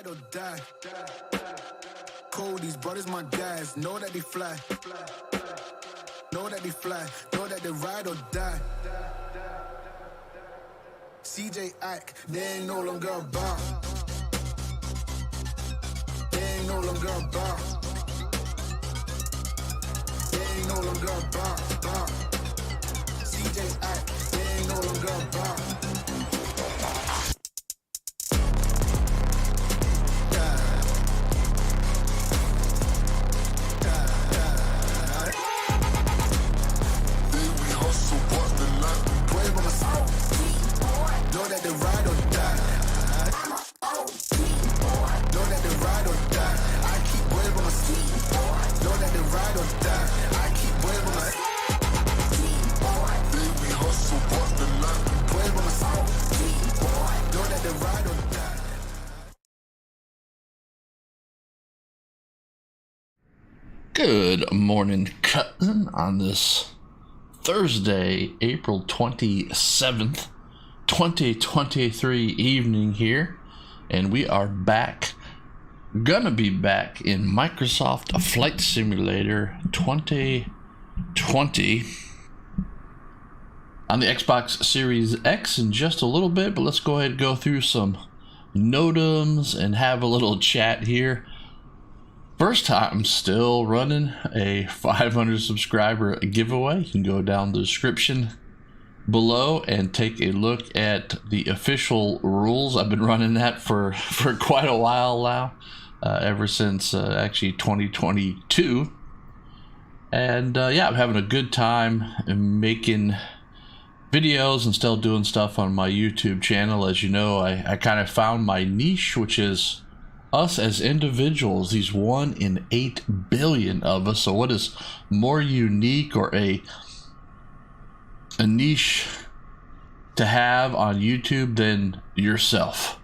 ride or die. Cold, these brothers my guys. Know that they fly. Know that they fly. Know that they ride or die. CJ Ike, they ain't no longer about. They ain't no longer about. They ain't no longer about. CJ Ike, they ain't no longer about. Know that they ride or die. Know that they ride or die. I keep wave on my seat. Know that they ride or die. I keep wave on my seat. We hustle, but the life wave on my seat. Know that they ride or die. Good morning, cousin, on this Thursday, April 27th. 2023 evening here, and we are back, gonna be back in Microsoft Flight Simulator 2020 on the Xbox Series X in just a little bit, but let's go ahead and go through some NOTAMs and have a little chat here. First time still running a 500 subscriber giveaway. You can go down the description below and take a look at the official rules. I've been running that for quite a while now, ever since actually 2022, and yeah, I'm having a good time making videos and still doing stuff on my YouTube channel. As you know, I kind of found my niche, which is us as individuals, these 1 in 8 billion of us. So what is more unique or a niche to have on YouTube than yourself?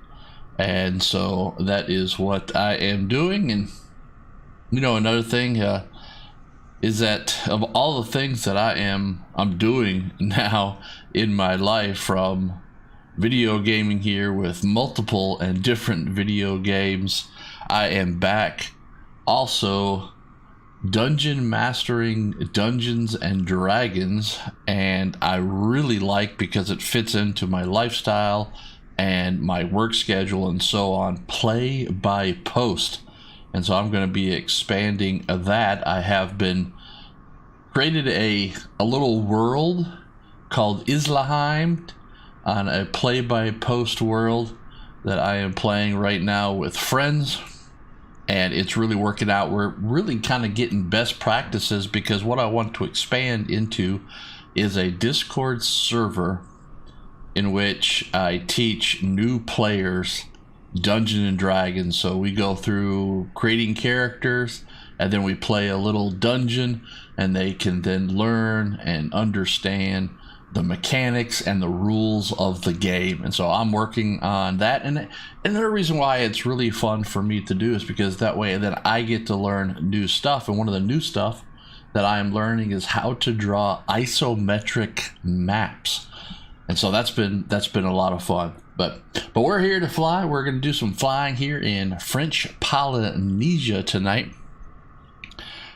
And so that is what I am doing. And you know, another thing is that of all the things that I'm doing now in my life, from video gaming here with multiple and different video games, I am back also dungeon mastering Dungeons and Dragons, and I really like, because it fits into my lifestyle and my work schedule and so on, play by post. And so I'm going to be expanding that. I have been created a little world called Islaheim on a play by post world that I am playing right now with friends. And it's really working out. We're really kind of getting best practices, because what I want to expand into is a Discord server in which I teach new players Dungeons and Dragons. So we go through creating characters, and then we play a little dungeon, and they can then learn and understand the mechanics and the rules of the game. And so I'm working on that, and another reason why it's really fun for me to do is because that way then I get to learn new stuff. And one of the new stuff that I am learning is how to draw isometric maps, and so that's been a lot of fun. But we're here to fly. We're going to do some flying here in French Polynesia tonight.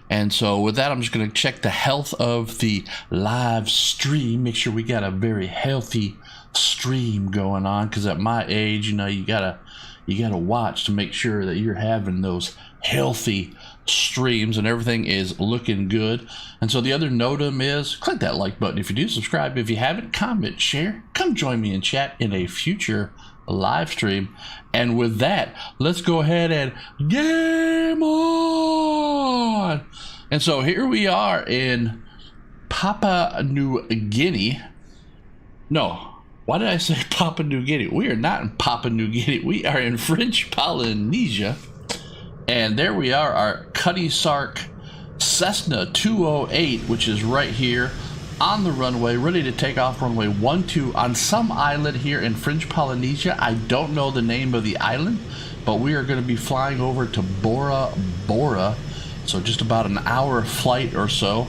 And so with that, I'm just going to check the health of the live stream, make sure we got a very healthy stream going on, because at my age, you know, you gotta watch to make sure that you're having those healthy streams and everything is looking good. And so the other NOTAM is click that like button if you do, subscribe if you haven't, comment, share, come join me in chat in a future live stream. And with that, let's go ahead and game on. And so here we are in Papua New Guinea. No, why did I say Papua New Guinea? We are not in Papua New Guinea. We are in French Polynesia. And there we are, our Cutty Sark Cessna 208, which is right here on the runway, ready to take off runway 12 on some island here in French Polynesia. I don't know the name of the island, but we are going to be flying over to Bora Bora, so just about an hour flight or so.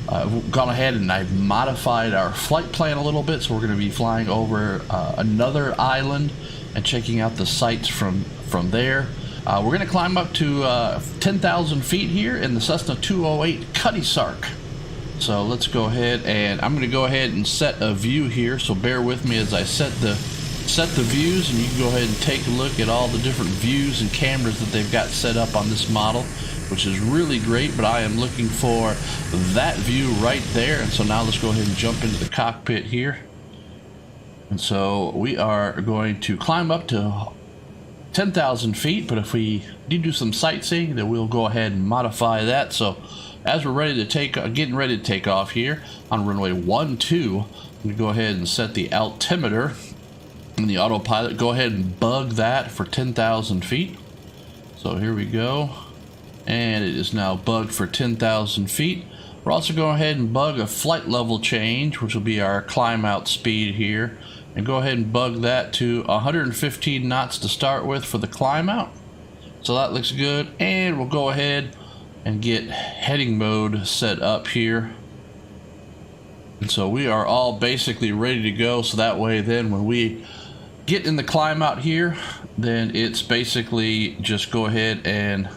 I've gone ahead and I've modified our flight plan a little bit, so we're going to be flying over another island and checking out the sights from from there. We're going to climb up to 10,000 feet here in the Cessna 208 Cutty Sark. So let's go ahead, and I'm going to go ahead and set a view here, so bear with me as I set the views, and you can go ahead and take a look at all the different views and cameras that they've got set up on this model, which is really great. But I am looking for that view right there, and so now let's go ahead and jump into the cockpit here. And so we are going to climb up to 10,000 feet, but if we need to do some sightseeing, then we'll go ahead and modify that. So as we're ready to getting ready to take off here on runway 12, I'm going to go ahead and set the altimeter and the autopilot. Go ahead and bug that for 10,000 feet. So here we go, and it is now bugged for 10,000 feet. We're also going ahead and bug a flight level change, which will be our climb out speed here, and go ahead and bug that to 115 knots to start with for the climb out. So that looks good, and we'll go ahead and get heading mode set up here. And so we are all basically ready to go, so that way then when we get in the climb out here, then it's basically just go ahead and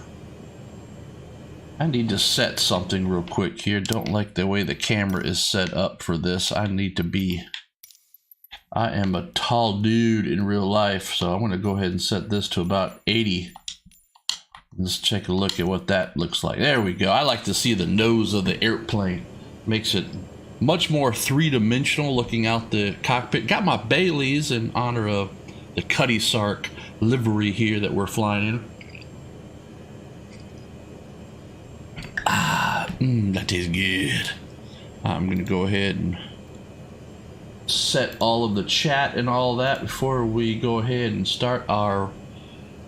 I need to set something real quick here. Don't like the way the camera is set up for this. I am a tall dude in real life, so I'm going to go ahead and set this to about 80. Let's take a look at what that looks like. There we go. I like to see the nose of the airplane. Makes it much more three-dimensional looking out the cockpit. Got my Baileys in honor of the Cutty Sark livery here that we're flying in. That is good. I'm going to go ahead and set all of the chat and all that before we go ahead and start our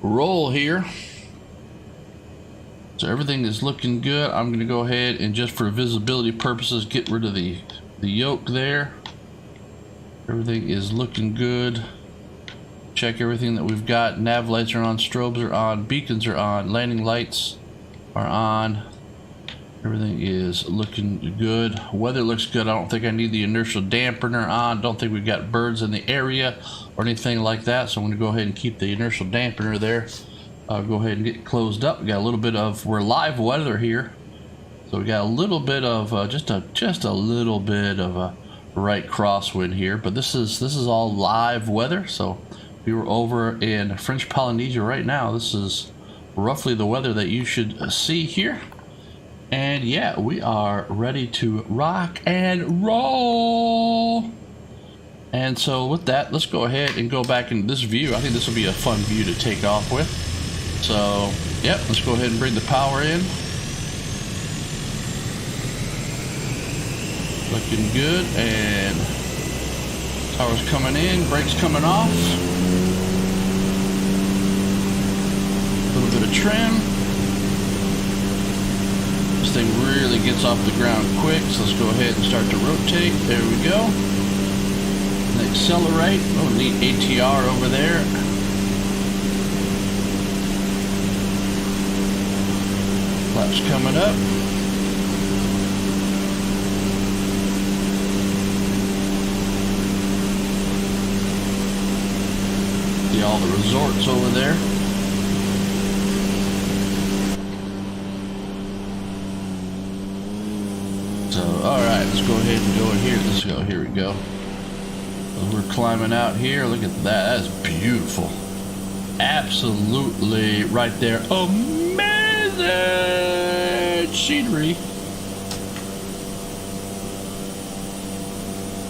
roll here. So everything is looking good. I'm going to go ahead and, just for visibility purposes, get rid of the yoke there. Everything is looking good. Check everything that we've got. Nav lights are on, strobes are on, beacons are on, landing lights are on. Everything is looking good. Weather looks good. I don't think I need the inertial dampener on. Don't think we've got birds in the area or anything like that, so I'm going to go ahead and keep the inertial dampener there. Go ahead and get closed up. We got a little bit of, we're live weather here, so we got a little bit of just a little bit of a right crosswind here, but this is all live weather. So we were over in French Polynesia right now. This is roughly the weather that you should see here. And yeah, we are ready to rock and roll. And so with that, let's go ahead and go back in this view. I think this will be a fun view to take off with. So, yep, let's go ahead and bring the power in. Looking good, and power's coming in, brakes coming off. A little bit of trim. This thing really gets off the ground quick, so let's go ahead and start to rotate. There we go. And accelerate. Oh, neat ATR over there. Flaps coming up. See all the resorts over there. So, alright, let's go ahead and go in here. Let's go, here we go. We're climbing out here. Look at that. That's beautiful. Absolutely right there. Amazing scenery.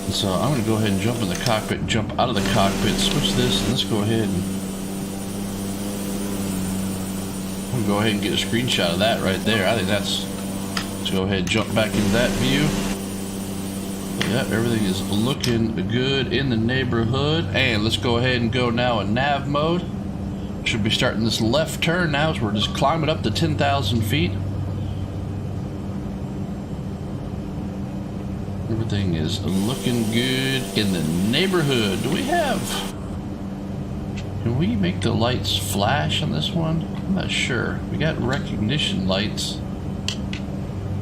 And so I'm going to go ahead and jump in the cockpit, jump out of the cockpit, switch this, and let's go ahead and I'm going to go ahead and get a screenshot of that right there. I think that's, let's go ahead and jump back into that view. Yeah, everything is looking good in the neighborhood. And let's go ahead and go now in nav mode. Should be starting this left turn now as we're just climbing up to 10,000 feet. Everything is looking good in the neighborhood. Do we have... Can we make the lights flash on this one? I'm not sure. We got recognition lights.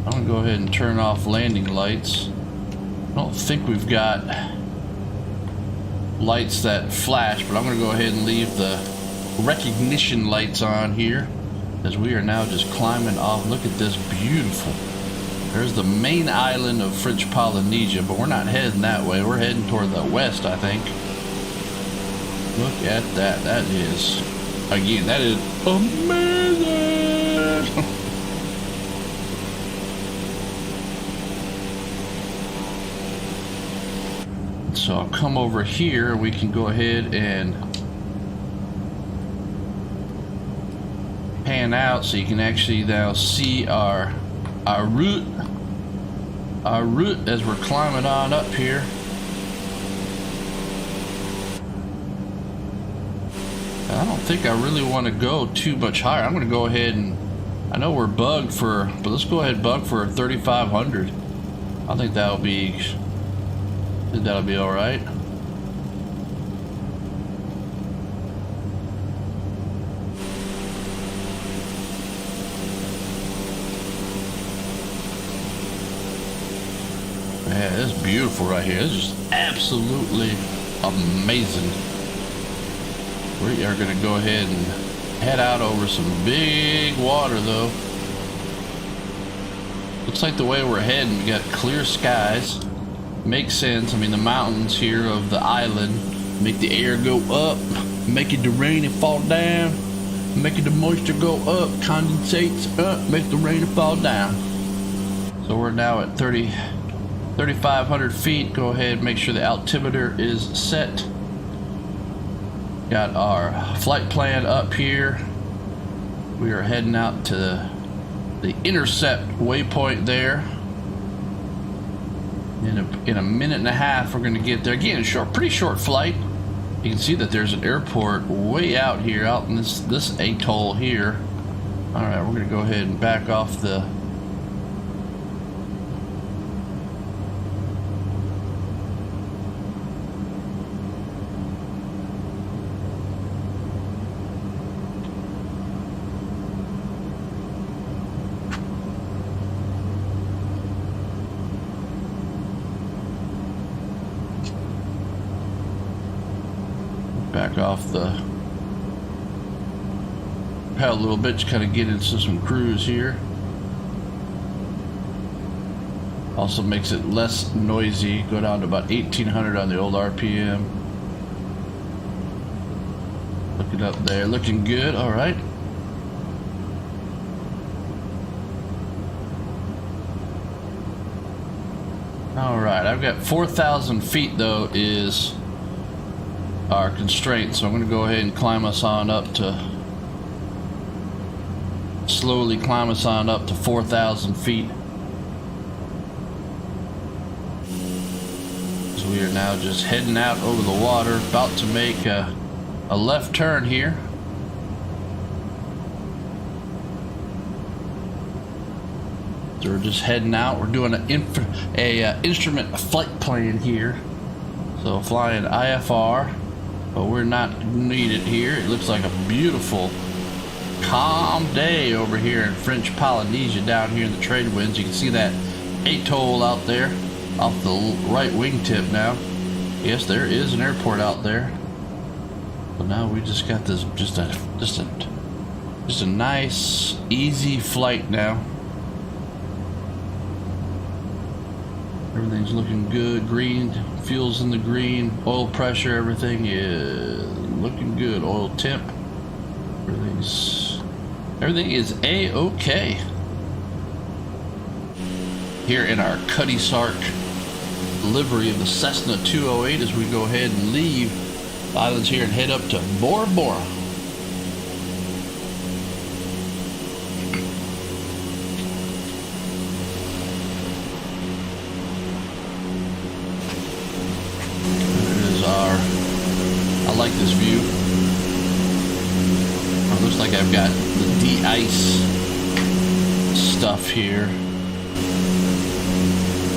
I'm going to go ahead and turn off landing lights. I don't think we've got lights that flash, but I'm going to go ahead and leave the recognition lights on here, as we are now just climbing off. Look at this, beautiful. There's the main island of French Polynesia, but we're not heading that way. We're heading toward the west, I think. Look at that. That is, again, that is amazing. So I'll come over here. We can go ahead and pan out so you can actually now see our route as we're climbing on up here. I don't think I really want to go too much higher. I'm going to go ahead and, I know we're bugged for, but let's go ahead and bug for 3,500. I think that'll be all right. Man, this is beautiful right here. This is just absolutely amazing. We are going to go ahead and head out over some big water, though. Looks like the way we're heading, we got clear skies. Makes sense. I mean, the mountains here of the island make the air go up, make it the rain and fall down, make it the moisture go up, condensates up, make the rain and fall down. So we're now at 3,500 feet. Go ahead, make sure the altimeter is set. Got our flight plan up here. We are heading out to the intercept waypoint there. In a minute and a half, we're going to get there. Again, pretty short flight. You can see that there's an airport way out here, out in this atoll here. All right, we're going to go ahead and back off the. Back off the pad a little bit to kind of get into some cruise here. Also makes it less noisy. Go down to about 1,800 on the old RPM. Looking up there, looking good. All right. All right, I've got 4,000 feet though is our constraint, so I'm going to go ahead and climb us on up to, slowly climb us on up to 4,000 feet. So we are now just heading out over the water, about to make a left turn here. So we're just heading out. We're doing an instrument flight plan here. So flying IFR. But we're not needed here. It looks like a beautiful, calm day over here in French Polynesia, down here in the trade winds. You can see that atoll out there off the right wingtip now. Yes, there is an airport out there. But now we just got this, just a nice, easy flight now. Everything's looking good. Green, fuel's in the green. Oil pressure, everything is looking good. Oil temp, everything is A-okay. Here in our Cuddy Sark livery of the Cessna 208, as we go ahead and leave the islands here and head up to Bora Bora. I like this view. It looks like I've got the de-ice stuff here.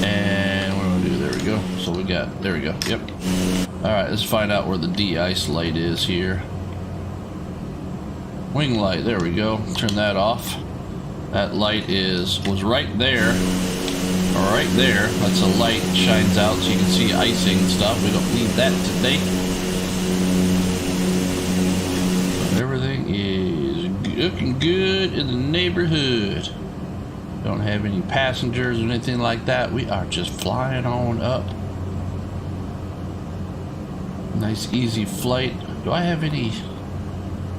And what do I do? There we go. So we got, there we go. Yep. Alright, let's find out where the de-ice light is here. Wing light, there we go. Turn that off. That light was right there. Right there. That's a light that shines out so you can see icing and stuff. We don't need that today. looking good in the neighborhood. Don't have any passengers or anything like that. We are just flying on up. Nice easy flight. Do I have any?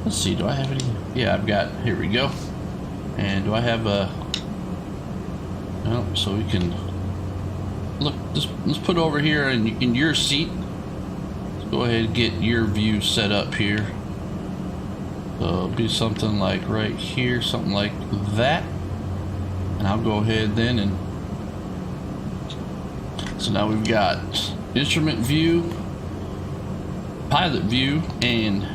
Let's see, do I have any? Yeah, I've got, here we go. And do I have a, oh, so we can, look, let's put over here in your seat. Let's go ahead and get your view set up here. So it'll be something like right here, something like that. And I'll go ahead then and, so now we've got instrument view, pilot view, and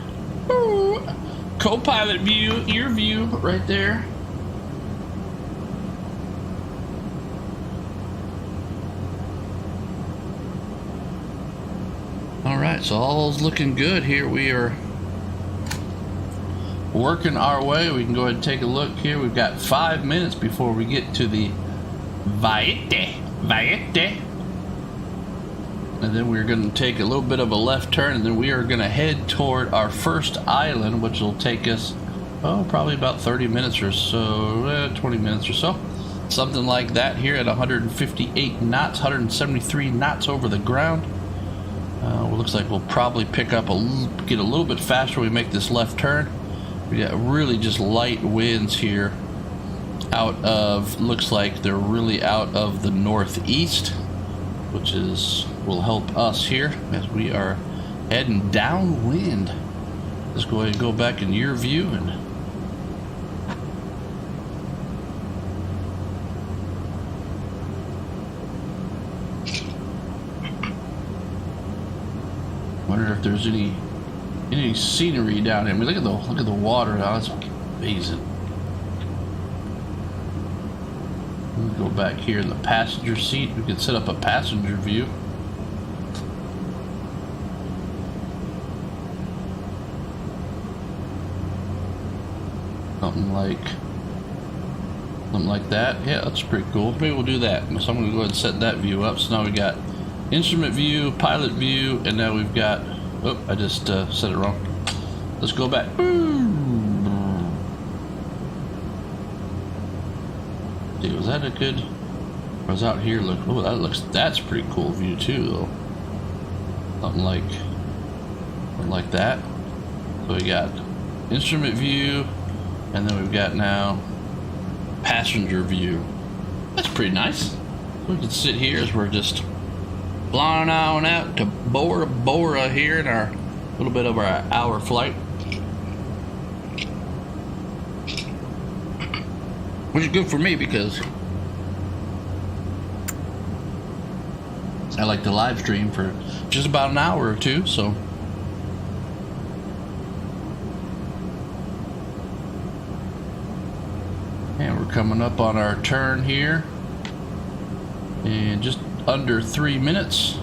co-pilot view, your view right there. All right, so all's looking good here. We are working our way. We can go ahead and take a look here. We've got 5 minutes before we get to the Vaete. And then we're going to take a little bit of a left turn, and then we are going to head toward our first island, which will take us, oh, probably about 30 minutes or so, 20 minutes or so. Something like that here at 158 knots, 173 knots over the ground. Well, looks like we'll probably pick up get a little bit faster when we make this left turn. We got really just light winds here out of, looks like they're really out of the northeast, which will help us here as we are heading downwind. Let's go ahead and go back in your view and wonder if there's any scenery down here. I mean, look at the water now. It's amazing. Go back here in the passenger seat. We can set up a passenger view. Something like that. Yeah, that's pretty cool. Maybe we'll do that. So I'm going to go ahead and set that view up. So now we got instrument view, pilot view, and now we've got, oh, I just said it wrong. Let's go back. Was that a good, I was out here, look, oh, that's pretty cool view too, though. Something like that. So we got instrument view, and then we've got now passenger view. That's pretty nice. We can sit here as we're just flying on out to Bora Bora here in our little bit of our hour flight, which is good for me because I like to live stream for just about an hour or two. So and we're coming up on our turn here in just under 3 minutes.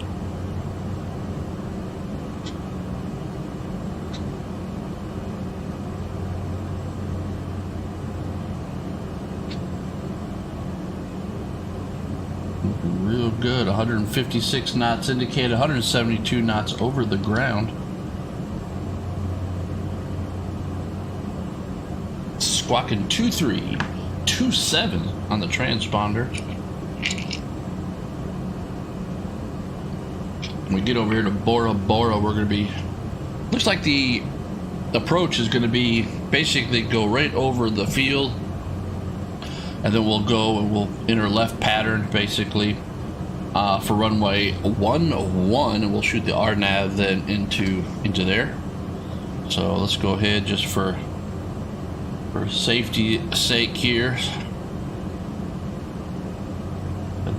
Real good. 156 knots indicated, 172 knots over the ground. Squawking 2327 on the transponder. When we get over here to Bora Bora, we're going to be, looks like the approach is going to be basically go right over the field, and then we'll go and we'll enter left pattern basically for runway 11, and we'll shoot the RNAV then into there. So let's go ahead just for safety's sake here.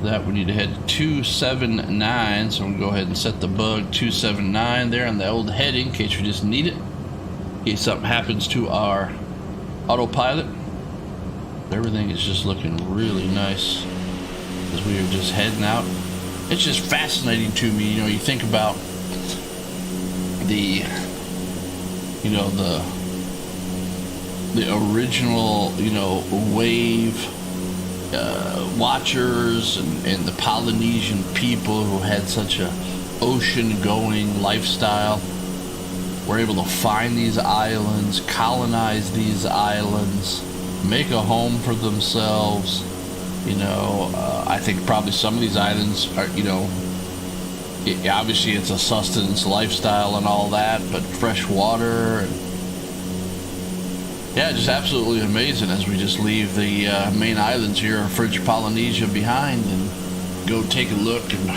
That we need to head to 279, so I'm gonna go ahead and set the bug 279 there on the old heading in case we just need it, in case something happens to our autopilot. Everything is just looking really nice as we are just heading out. It's just fascinating to me, you know, you think about the original, wave watchers and the Polynesian people who had such a ocean going lifestyle, were able to find these islands, colonize these islands, make a home for themselves. You know, I think probably some of these islands are, you know, obviously it's a sustenance lifestyle and all that, but fresh water. And yeah, just absolutely amazing as we just leave the main islands here of French Polynesia behind and go take a look and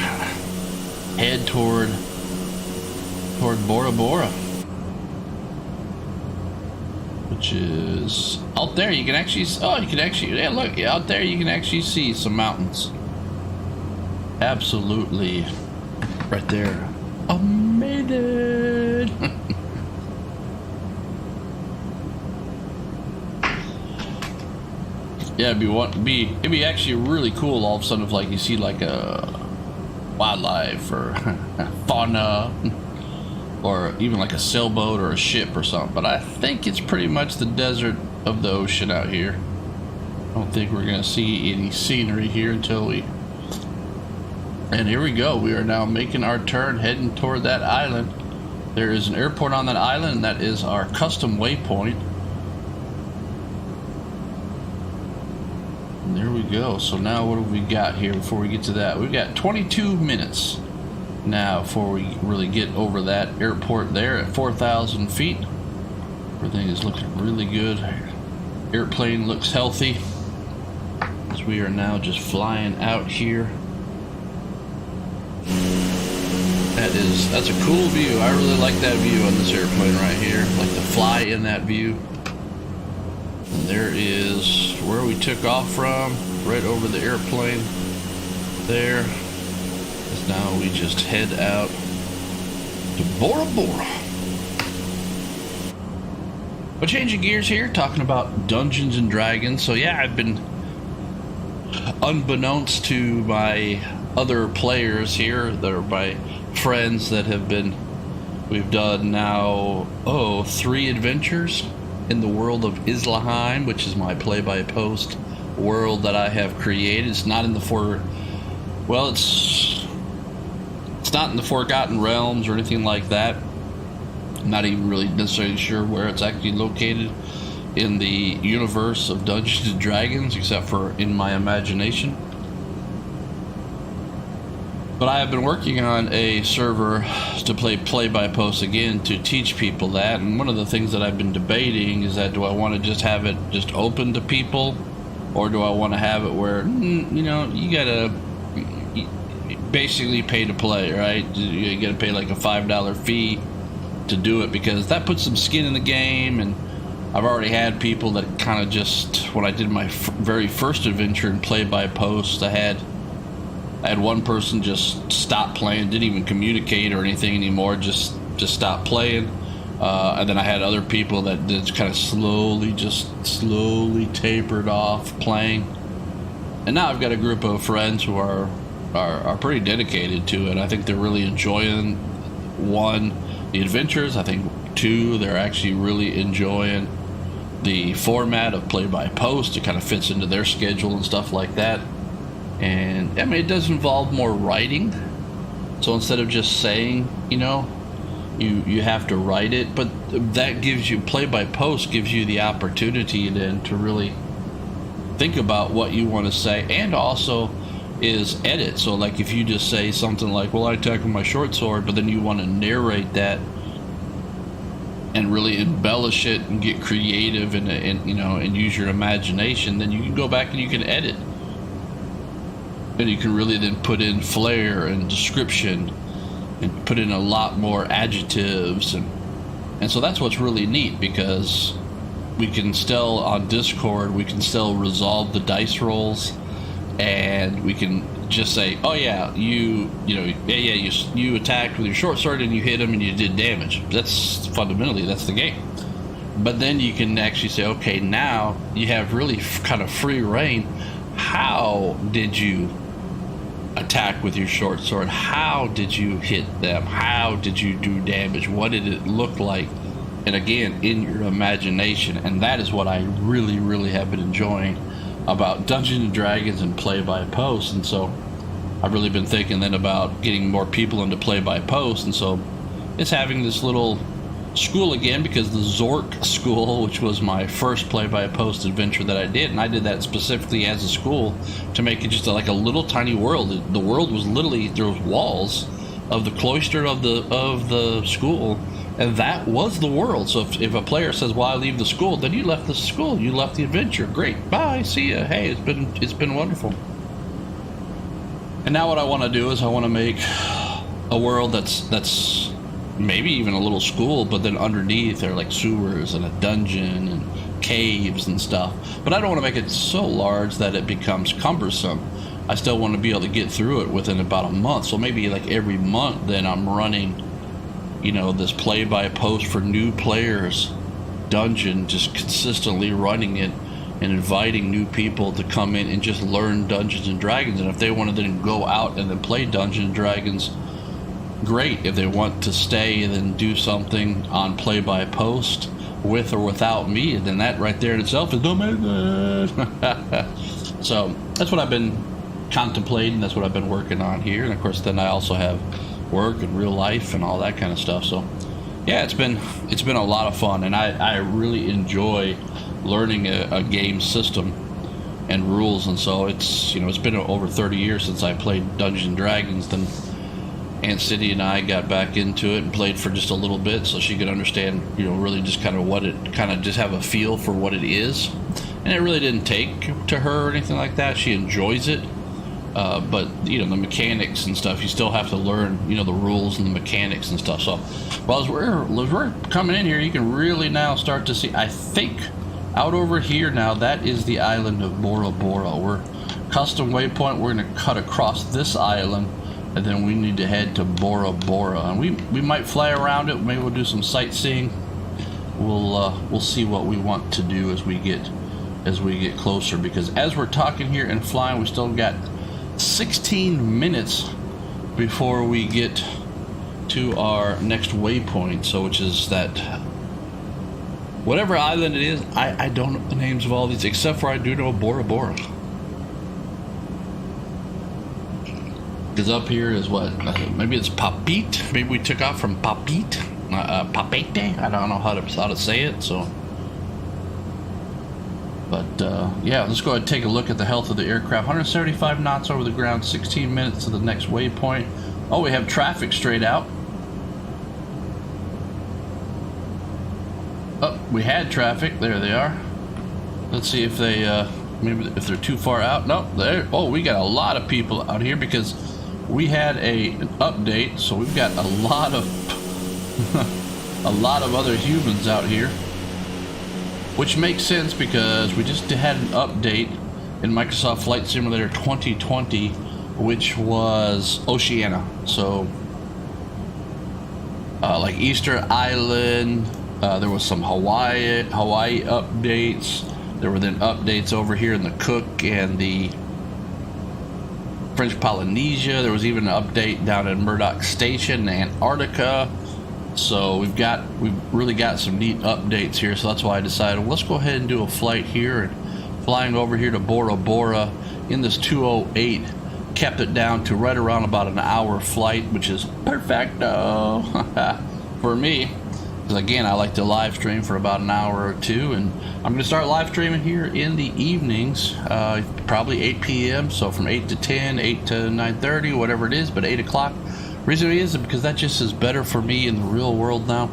head toward Bora Bora, which is out there. You can actually, yeah, look, out there you can actually see some mountains. Absolutely, right there. Amazing. Yeah, it'd be actually really cool all of a sudden if like you see like a wildlife or fauna, or even like a sailboat or a ship or something. But I think it's pretty much the desert of the ocean out here. I don't think we're gonna see any scenery here until we. And here we go. We are now making our turn, heading toward that island. There is an airport on that island, and that is our custom waypoint. And there we go. So now what have we got here before we get to that? We've got 22 minutes now before we really get over that airport there at 4,000 feet. Everything is looking really good. Airplane looks healthy as we are now just flying out here. That's a cool view. I really like that view on this airplane right here. Like to fly in that view. And there is where we took off from, right over the airplane there. As now we just head out to Bora Bora. But changing gears here, talking about Dungeons and Dragons. So yeah, I've been, unbeknownst to my other players here, that are my friends that have been, we've done now 3 adventures in the world of Islaheim, which is my play-by-post world that I have created. It's not in the it's not in the Forgotten Realms or anything like that. I'm not even really necessarily sure where it's actually located in the universe of Dungeons and Dragons, except for in my imagination. But I have been working on a server to play-by-post again to teach people that. And one of the things that I've been debating is that, do I want to just have it just open to people, or do I want to have it where, you know, you gotta basically pay to play, right? You gotta pay like a $5 fee to do it, because that puts some skin in the game. And I've already had people that kind of just, when I did my very first adventure in play-by-post, I had one person just stop playing, didn't even communicate or anything anymore, just stopped playing. And then I had other people that just kind of slowly tapered off playing. And now I've got a group of friends who are pretty dedicated to it. I think they're really enjoying, 1, the adventures. I think 2, they're actually really enjoying the format of play-by-post. It kind of fits into their schedule and stuff like that. And I mean, it does involve more writing. So instead of just saying, you know, you have to write it. But that gives you, play-by-post gives you the opportunity then to really think about what you want to say, and also is edit. So like if you just say something like, well, I attack with my short sword, but then you want to narrate that and really embellish it and get creative and you know, and use your imagination, then you can go back and you can edit. And you can really then put in flair and description and put in a lot more adjectives. And so that's what's really neat, because we can still, on Discord, we can still resolve the dice rolls, and we can just say, oh yeah, you attacked with your short sword and you hit him and you did damage. That's fundamentally, that's the game. But then you can actually say, okay, now you have really kind of free reign. How did you attack with your short sword? How did you hit them? How did you do damage? What did it look like? And again, in your imagination. And that is what I really, really have been enjoying about Dungeons and Dragons and play-by-post. And so I've really been thinking then about getting more people into play-by-post. And so it's having this little school again because the Zork school, which was my first play-by-post adventure that I did, and I did that specifically as a school to make it just like a little tiny world. The world was literally, there was walls of the cloister of the school, and that was the world. So if a player says, well, I leave the school, then you left the school, you left the adventure. Great, bye, see ya. Hey, it's been wonderful. And now what I want to do is I want to make a world that's maybe even a little school, but then underneath there are like sewers and a dungeon and caves and stuff. But I don't want to make it so large that it becomes cumbersome. I still want to be able to get through it within about a month. So maybe like every month then I'm running, you know, this play-by-post for new players dungeon, just consistently running it and inviting new people to come in and just learn Dungeons and Dragons. And if they want to then go out and then play Dungeons and Dragons, great. If they want to stay and then do something on play-by-post with or without me, then that right there in itself is don't make that. So that's what I've been contemplating. That's what I've been working on here. And of course then I also have work and real life and all that kind of stuff. So yeah, it's been a lot of fun, and I really enjoy learning a game system and rules. And so it's, you know, it's been over 30 years since I played Dungeons and Dragons. Then Aunt City and I got back into it and played for just a little bit so she could understand, you know, really just kind of what it, kind of just have a feel for what it is. And it really didn't take to her or anything like that. She enjoys it. But, you know, the mechanics and stuff, you still have to learn, you know, the rules and the mechanics and stuff. So, well, as we're coming in here, you can really now start to see, I think, out over here now, that is the island of Bora Bora. We're custom waypoint. We're going to cut across this island, and then we need to head to Bora Bora. And we might fly around it. Maybe we'll do some sightseeing. We'll see what we want to do as we get closer. Because as we're talking here and flying, we still got 16 minutes before we get to our next waypoint, so which is that whatever island it is. I don't know the names of all these, except for I do know Bora Bora, because up here is what, maybe it's Papit. Maybe we took off from Papit, Papete. I don't know how to say it. So but yeah, let's go ahead and take a look at the health of the aircraft. 175 knots over the ground, 16 minutes to the next waypoint. Oh, we have traffic straight out. Oh, we had traffic. There they are. Let's see if they maybe if they're too far out. No, there. Oh, we got a lot of people out here because we had an update, so we've got a lot of a lot of other humans out here. Which makes sense because we just had an update in Microsoft Flight Simulator 2020, which was Oceania. So, like Easter Island, there was some Hawaii updates. There were then updates over here in the Cook and the French Polynesia. There was even an update down in Murdoch Station, Antarctica. So we've really got some neat updates here. So that's why I decided, well, let's go ahead and do a flight here. And flying over here to Bora Bora in this 208 kept it down to right around about an hour flight, which is perfecto for me. Because again, I like to live stream for about an hour or two, and I'm going to start live streaming here in the evenings, probably 8 p.m. So from 8 to 10, 8 to 9:30, whatever it is, but 8 o'clock. Reason is because that just is better for me in the real world now.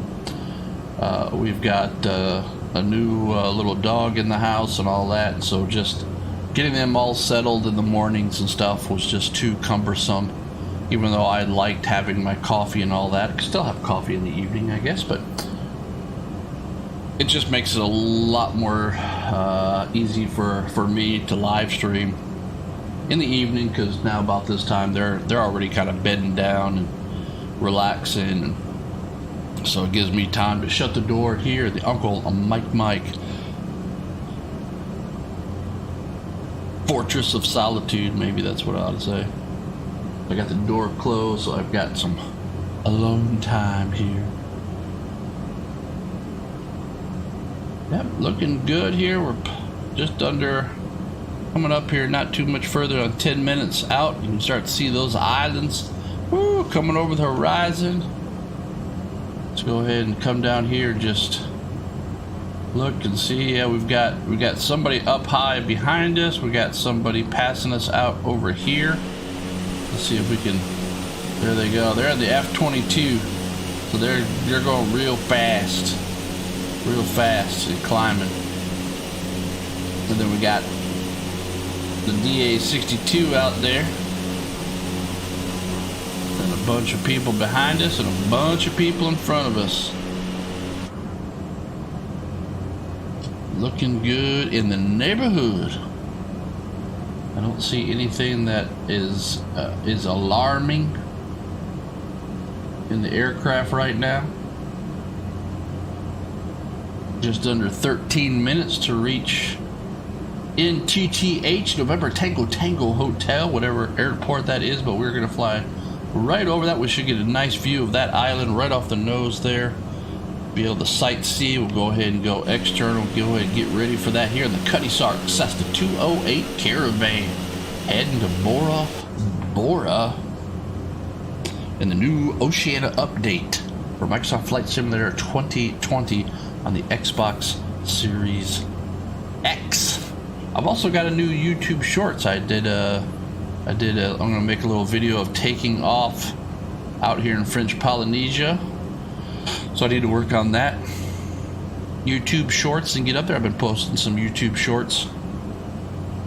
We've got a new little dog in the house and all that, so just getting them all settled in the mornings and stuff was just too cumbersome. Even though I liked having my coffee and all that, I could still have coffee in the evening, I guess, but it just makes it a lot more easy for me to live stream in the evening, because now about this time they're already kind of bedding down and relaxing, and so it gives me time to shut the door here. The Uncle Mike Fortress of Solitude, maybe that's what I ought to say. I got the door closed, so I've got some alone time here. Yep, looking good here. We're just under, coming up here not too much further than 10 minutes out. You can start to see those islands, woo, coming over the horizon. It's go ahead and come down here and just look and see. Yeah, we've got somebody up high behind us. We got somebody passing us out over here. Let's see if we can. There they go. They're in the F-22, so they're going real fast and climbing. And then we got the DA-62 out there, and a bunch of people behind us and a bunch of people in front of us. Looking good in the neighborhood. I don't see anything that is alarming in the aircraft right now. Just under 13 minutes to reach NTTH, November Tango Tango Hotel, whatever airport that is, but we're going to fly right over that. We should get a nice view of that island right off the nose there. Be able to sightsee. We'll go ahead and go external. Go ahead and get ready for that here in the Cutty Sark Cessna 208 Caravan, heading to Bora Bora in the new Oceania update for Microsoft Flight Simulator 2020 on the Xbox Series X. I've also got a new YouTube Shorts. I'm gonna make a little video of taking off out here in French Polynesia. So I need to work on that. YouTube Shorts and get up there. I've been posting some YouTube Shorts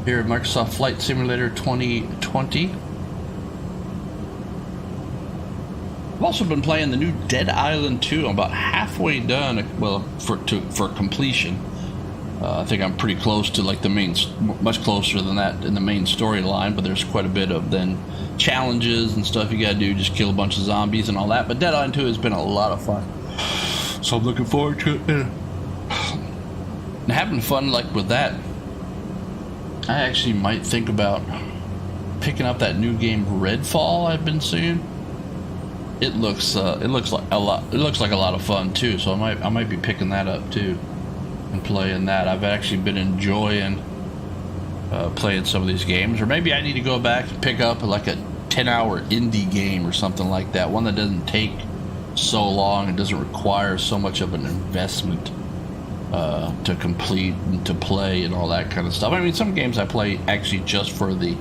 here at Microsoft Flight Simulator 2020. I've also been playing the new Dead Island 2. I'm about halfway done. Well, for completion. I think I'm pretty close to like the main, much closer than that in the main storyline. But there's quite a bit of then challenges and stuff you gotta do. Just kill a bunch of zombies and all that. But Dead Island 2 has been a lot of fun. So I'm looking forward to it. And having fun like with that. I actually might think about picking up that new game Redfall I've been seeing. It looks like a lot of fun too. So I might be picking that up too and playing that. I've actually been enjoying playing some of these games. Or maybe I need to go back and pick up like a 10-hour indie game or something like that. One that doesn't take so long and doesn't require so much of an investment to complete and to play and all that kind of stuff. I mean, some games I play actually just for the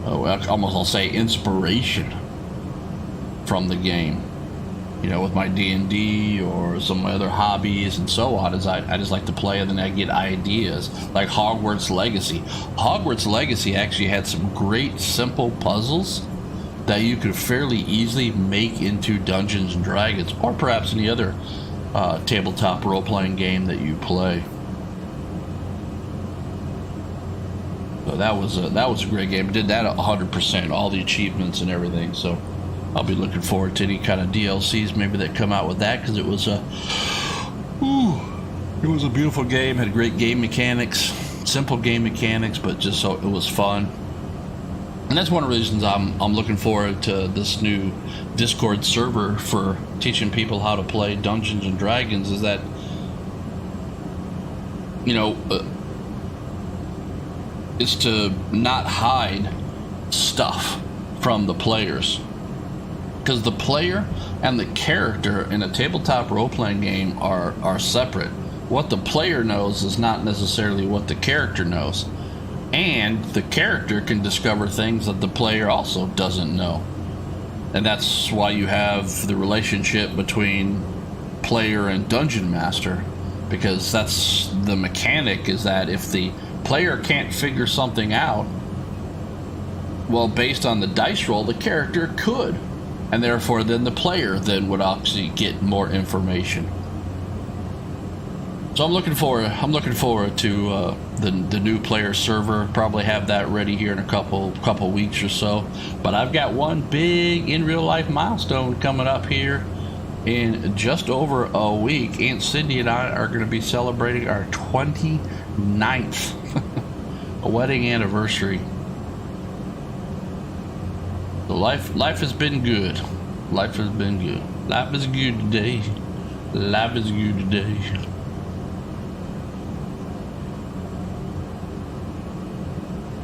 I'll say inspiration from the game, you know, with my D&D or some of my other hobbies and so on. Is I just like to play and then I get ideas, like Hogwarts Legacy. Hogwarts Legacy actually had some great simple puzzles that you could fairly easily make into Dungeons and Dragons, or perhaps any other tabletop role-playing game that you play. So that was a great game. I did that 100%, all the achievements and everything. So I'll be looking forward to any kind of DLCs maybe that come out with that, because it was a beautiful game. Had great game mechanics, simple game mechanics, but just so it was fun. And that's one of the reasons I'm looking forward to this new Discord server for teaching people how to play Dungeons and Dragons. Is that, you know, is to not hide stuff from the players, because the player and the character in a tabletop role-playing game are separate. What the player knows is not necessarily what the character knows. And the character can discover things that the player also doesn't know. And that's why you have the relationship between player and dungeon master, because that's the mechanic, is that if the player can't figure something out, well, based on the dice roll, the character could. And therefore, then the player then would actually get more information. So I'm looking forward to the new player server. Probably have that ready here in a couple weeks or so. But I've got one big in real life milestone coming up here in just over a week. Aunt Cindy and I are going to be celebrating our 29th wedding anniversary. So life has been good. Life has been good. Life is good today. Life is good today.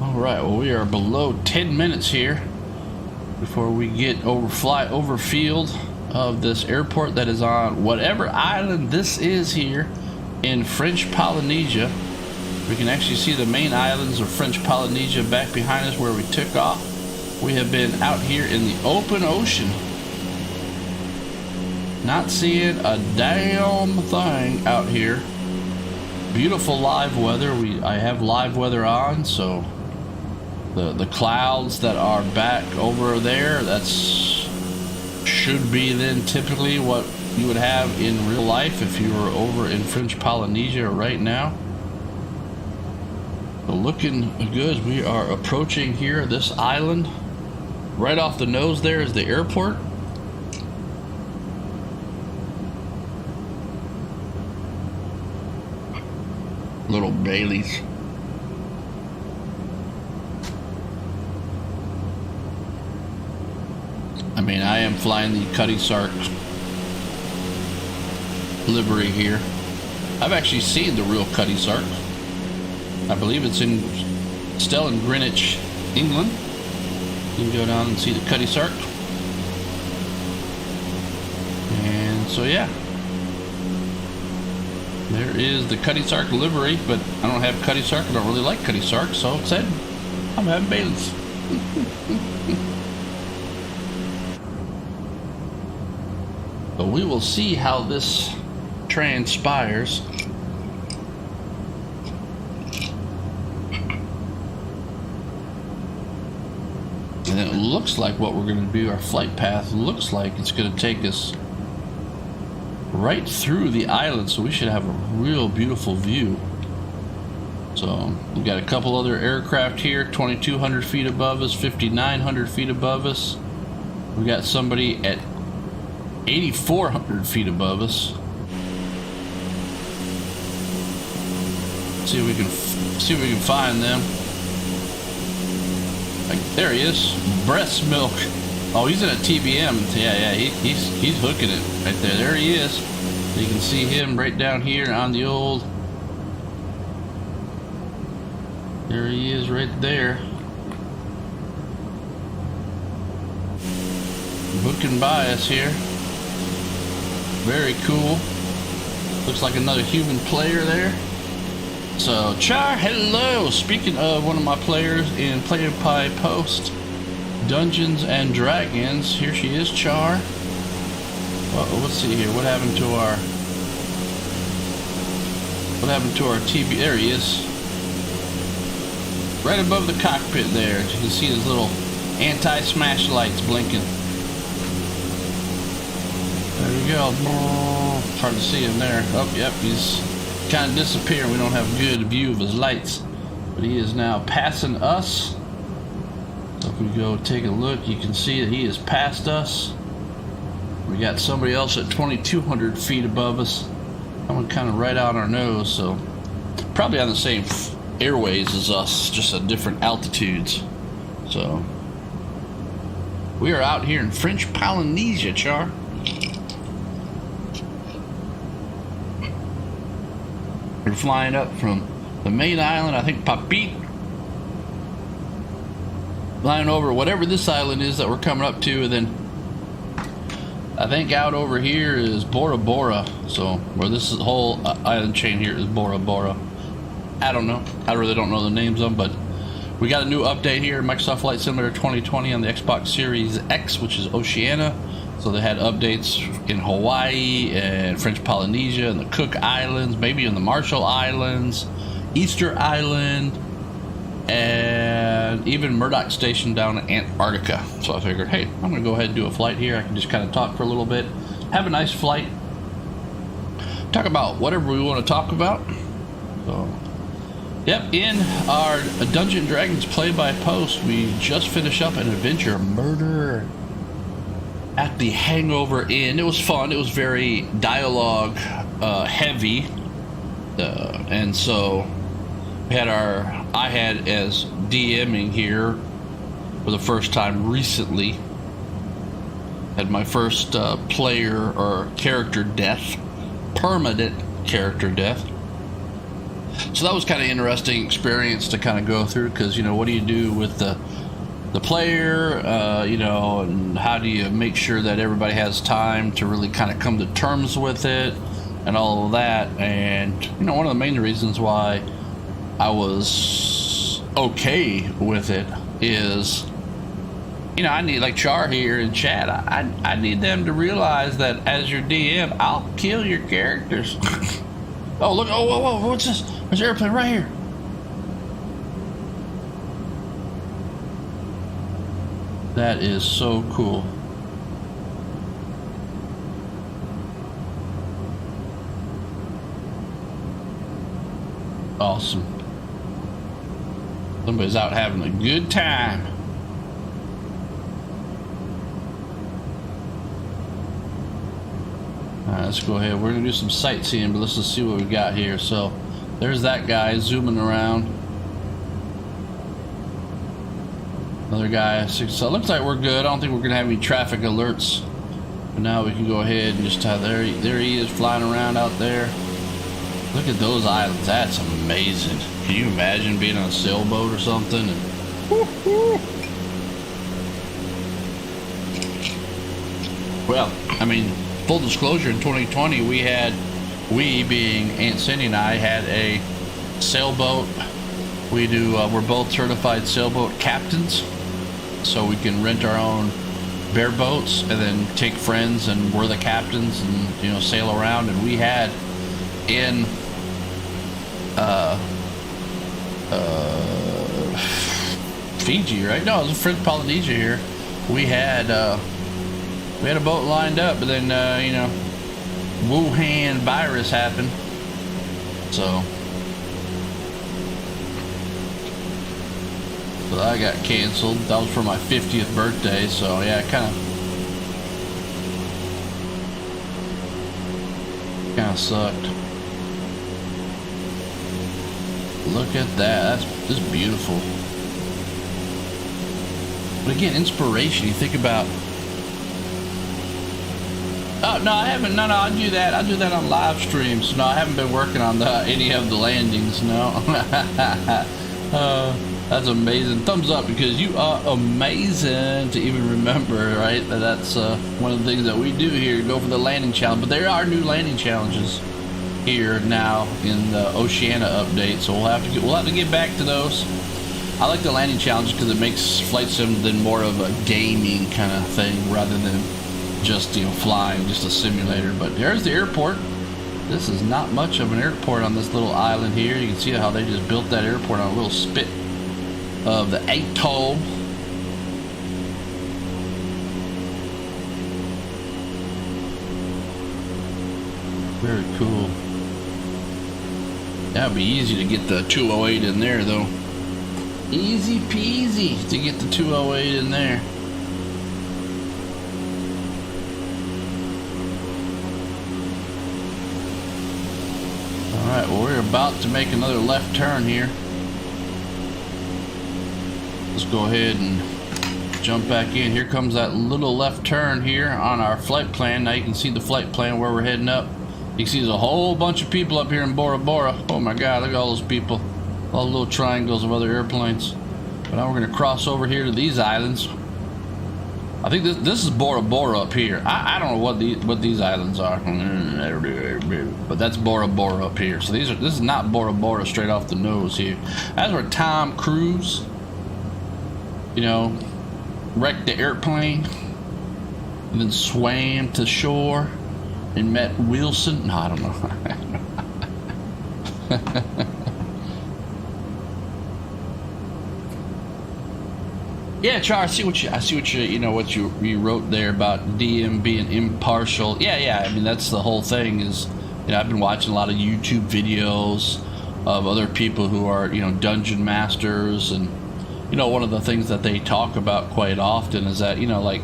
Alright, well, we are below 10 minutes here before we fly over field of this airport that is on whatever island this is here in French Polynesia. We can actually see the main islands of French Polynesia back behind us where we took off. We have been out here in the open ocean, not seeing a damn thing out here. Beautiful live weather. I have live weather on, so the clouds that are back over there, that's should be then typically what you would have in real life if you were over in French Polynesia right now. So looking good. We are approaching here this island. Right off the nose there is the airport. Little Baileys. I mean, I am flying the Cutty Sark livery here. I've actually seen the real Cutty Sark. I believe it's still in Greenwich, England. You can go down and see the Cutty Sark. And so yeah, there is the Cutty Sark livery, but I don't have Cutty Sark. I don't really like Cutty Sark, so instead I'm having Baileys. But we will see how this transpires. And it looks like what we're going to do, our flight path looks like it's going to take us right through the island, so we should have a real beautiful view. So we've got a couple other aircraft here, 2,200 feet above us, 5,900 feet above us. We got somebody at 8,400 feet above us. See if we can find them. Like, there he is, breast milk. Oh, he's in a TBM. Yeah, he's hooking it right there. There he is. You can see him right down here on the old. There he is right there. Hooking by us here. Very cool. Looks like another human player there. So, Char, hello. Speaking of one of my players in Player Pie Post, Dungeons and Dragons, here she is, Char. Let's see here. What happened to our TB? There he is. Right above the cockpit there. You can see his little anti-smash lights blinking. There we go. Hard to see him there. Oh, yep, he's kind of disappearing. We don't have a good view of his lights, but he is now passing us. So if we go take a look, you can see that he is past us. We got somebody else at 2,200 feet above us. That one kind of right out our nose, so probably on the same airways as us, just at different altitudes. So we are out here in French Polynesia, Char. We're flying up from the main island, I think Papit, flying over whatever this island is that we're coming up to, and then I think out over here is Bora Bora. So where this whole island chain here is Bora Bora. I don't know. I really don't know the names of them, but we got a new update here, Microsoft Flight Simulator 2020 on the Xbox Series X, which is Oceania. So they had updates in Hawaii and French Polynesia and the Cook Islands, maybe in the Marshall Islands, Easter Island, and even Murdoch Station down in Antarctica. So I figured, hey, I'm going to go ahead and do a flight here. I can just kind of talk for a little bit, have a nice flight, talk about whatever we want to talk about. So, yep, in our Dungeons & Dragons play-by-post, we just finished up an adventure, Murder at the Hangover Inn. It was fun. It was very dialogue heavy, and so we had I had as DMing here for the first time recently. Had my first player or character death, permanent character death. So that was kind of interesting experience to kind of go through, because, you know, what do you do with the player? you know, and how do you make sure that everybody has time to really kind of come to terms with it and all of that. And, you know, one of the main reasons why I was okay with it is, you know, I need, like Char here in chat, I need them to realize that as your DM, I'll kill your characters. Oh, look, oh, whoa, whoa, what's this? There's an airplane right here. That is so cool. Awesome. Somebody's out having a good time. Alright, let's go ahead. We're gonna do some sightseeing, but let's just see what we got here. So there's that guy zooming around. Another guy. So it looks like we're good. I don't think we're gonna have any traffic alerts. But now we can go ahead and just have, there he is flying around out there. Look at those islands. That's amazing. Can you imagine being on a sailboat or something? And well, I mean, full disclosure, in 2020 we being Aunt Cindy and I had a sailboat. We're both certified sailboat captains, so we can rent our own bare boats and then take friends and we're the captains and, you know, sail around. And we had in Fiji, right? No, it was French Polynesia here. We had a boat lined up, but then you know, Wuhan virus happened, so that got canceled. That was for my 50th birthday, so yeah, it kind of sucked. Look at that. That's just beautiful. But again, inspiration. You think about. Oh no, I haven't. No, I do that. I do that on live streams. No, I haven't been working on any of the landings. No. That's amazing. Thumbs up, because you are amazing to even remember, right? That's one of the things that we do here. Go for the landing challenge. But there are new landing challenges here now in the Oceania update, so we'll have to get back to those. I like the landing challenge because it makes Flight Sim then more of a gaming kind of thing rather than just, you know, flying, just a simulator. But there's the airport. This is not much of an airport on this little island here. You can see how they just built that airport on a little spit of the atoll. Very cool. That'd be easy to get the 208 in there, though. Easy peasy to get the 208 in there. Alright, well, we're about to make another left turn here. Let's go ahead and jump back in. Here comes that little left turn here on our flight plan. Now you can see the flight plan where we're heading up. You can see there's a whole bunch of people up here in Bora Bora. Oh my God, look at all those people. All the little triangles of other airplanes. But now we're going to cross over here to these islands. I think this is Bora Bora up here. I don't know what these islands are. But that's Bora Bora up here. So this is not Bora Bora straight off the nose here. That's where Tom Cruise, you know, wrecked the airplane and then swam to shore and met Wilson. No, I don't know. Yeah, Char, I see what you wrote there about DM being impartial. Yeah. I mean, that's the whole thing. Is, you know, I've been watching a lot of YouTube videos of other people who are, you know, dungeon masters, and, you know, one of the things that they talk about quite often is that, you know, like,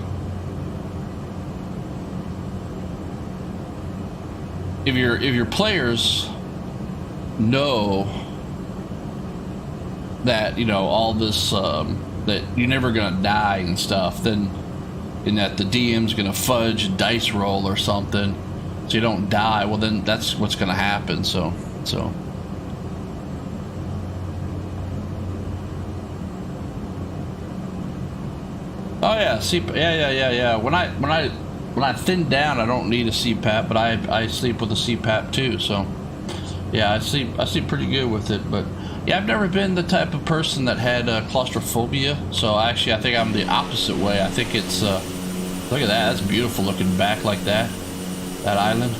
if your players know that, you know, all this that you're never gonna die and stuff, then, and that the DM's gonna fudge a dice roll or something so you don't die, well, then that's what's gonna happen. So oh yeah, CPAP. Yeah. When I thin down, I don't need a CPAP, but I sleep with a CPAP too. So yeah, I sleep pretty good with it. But yeah, I've never been the type of person that had claustrophobia. So actually, I think I'm the opposite way. I think it's look at that. That's beautiful looking back like that. That island,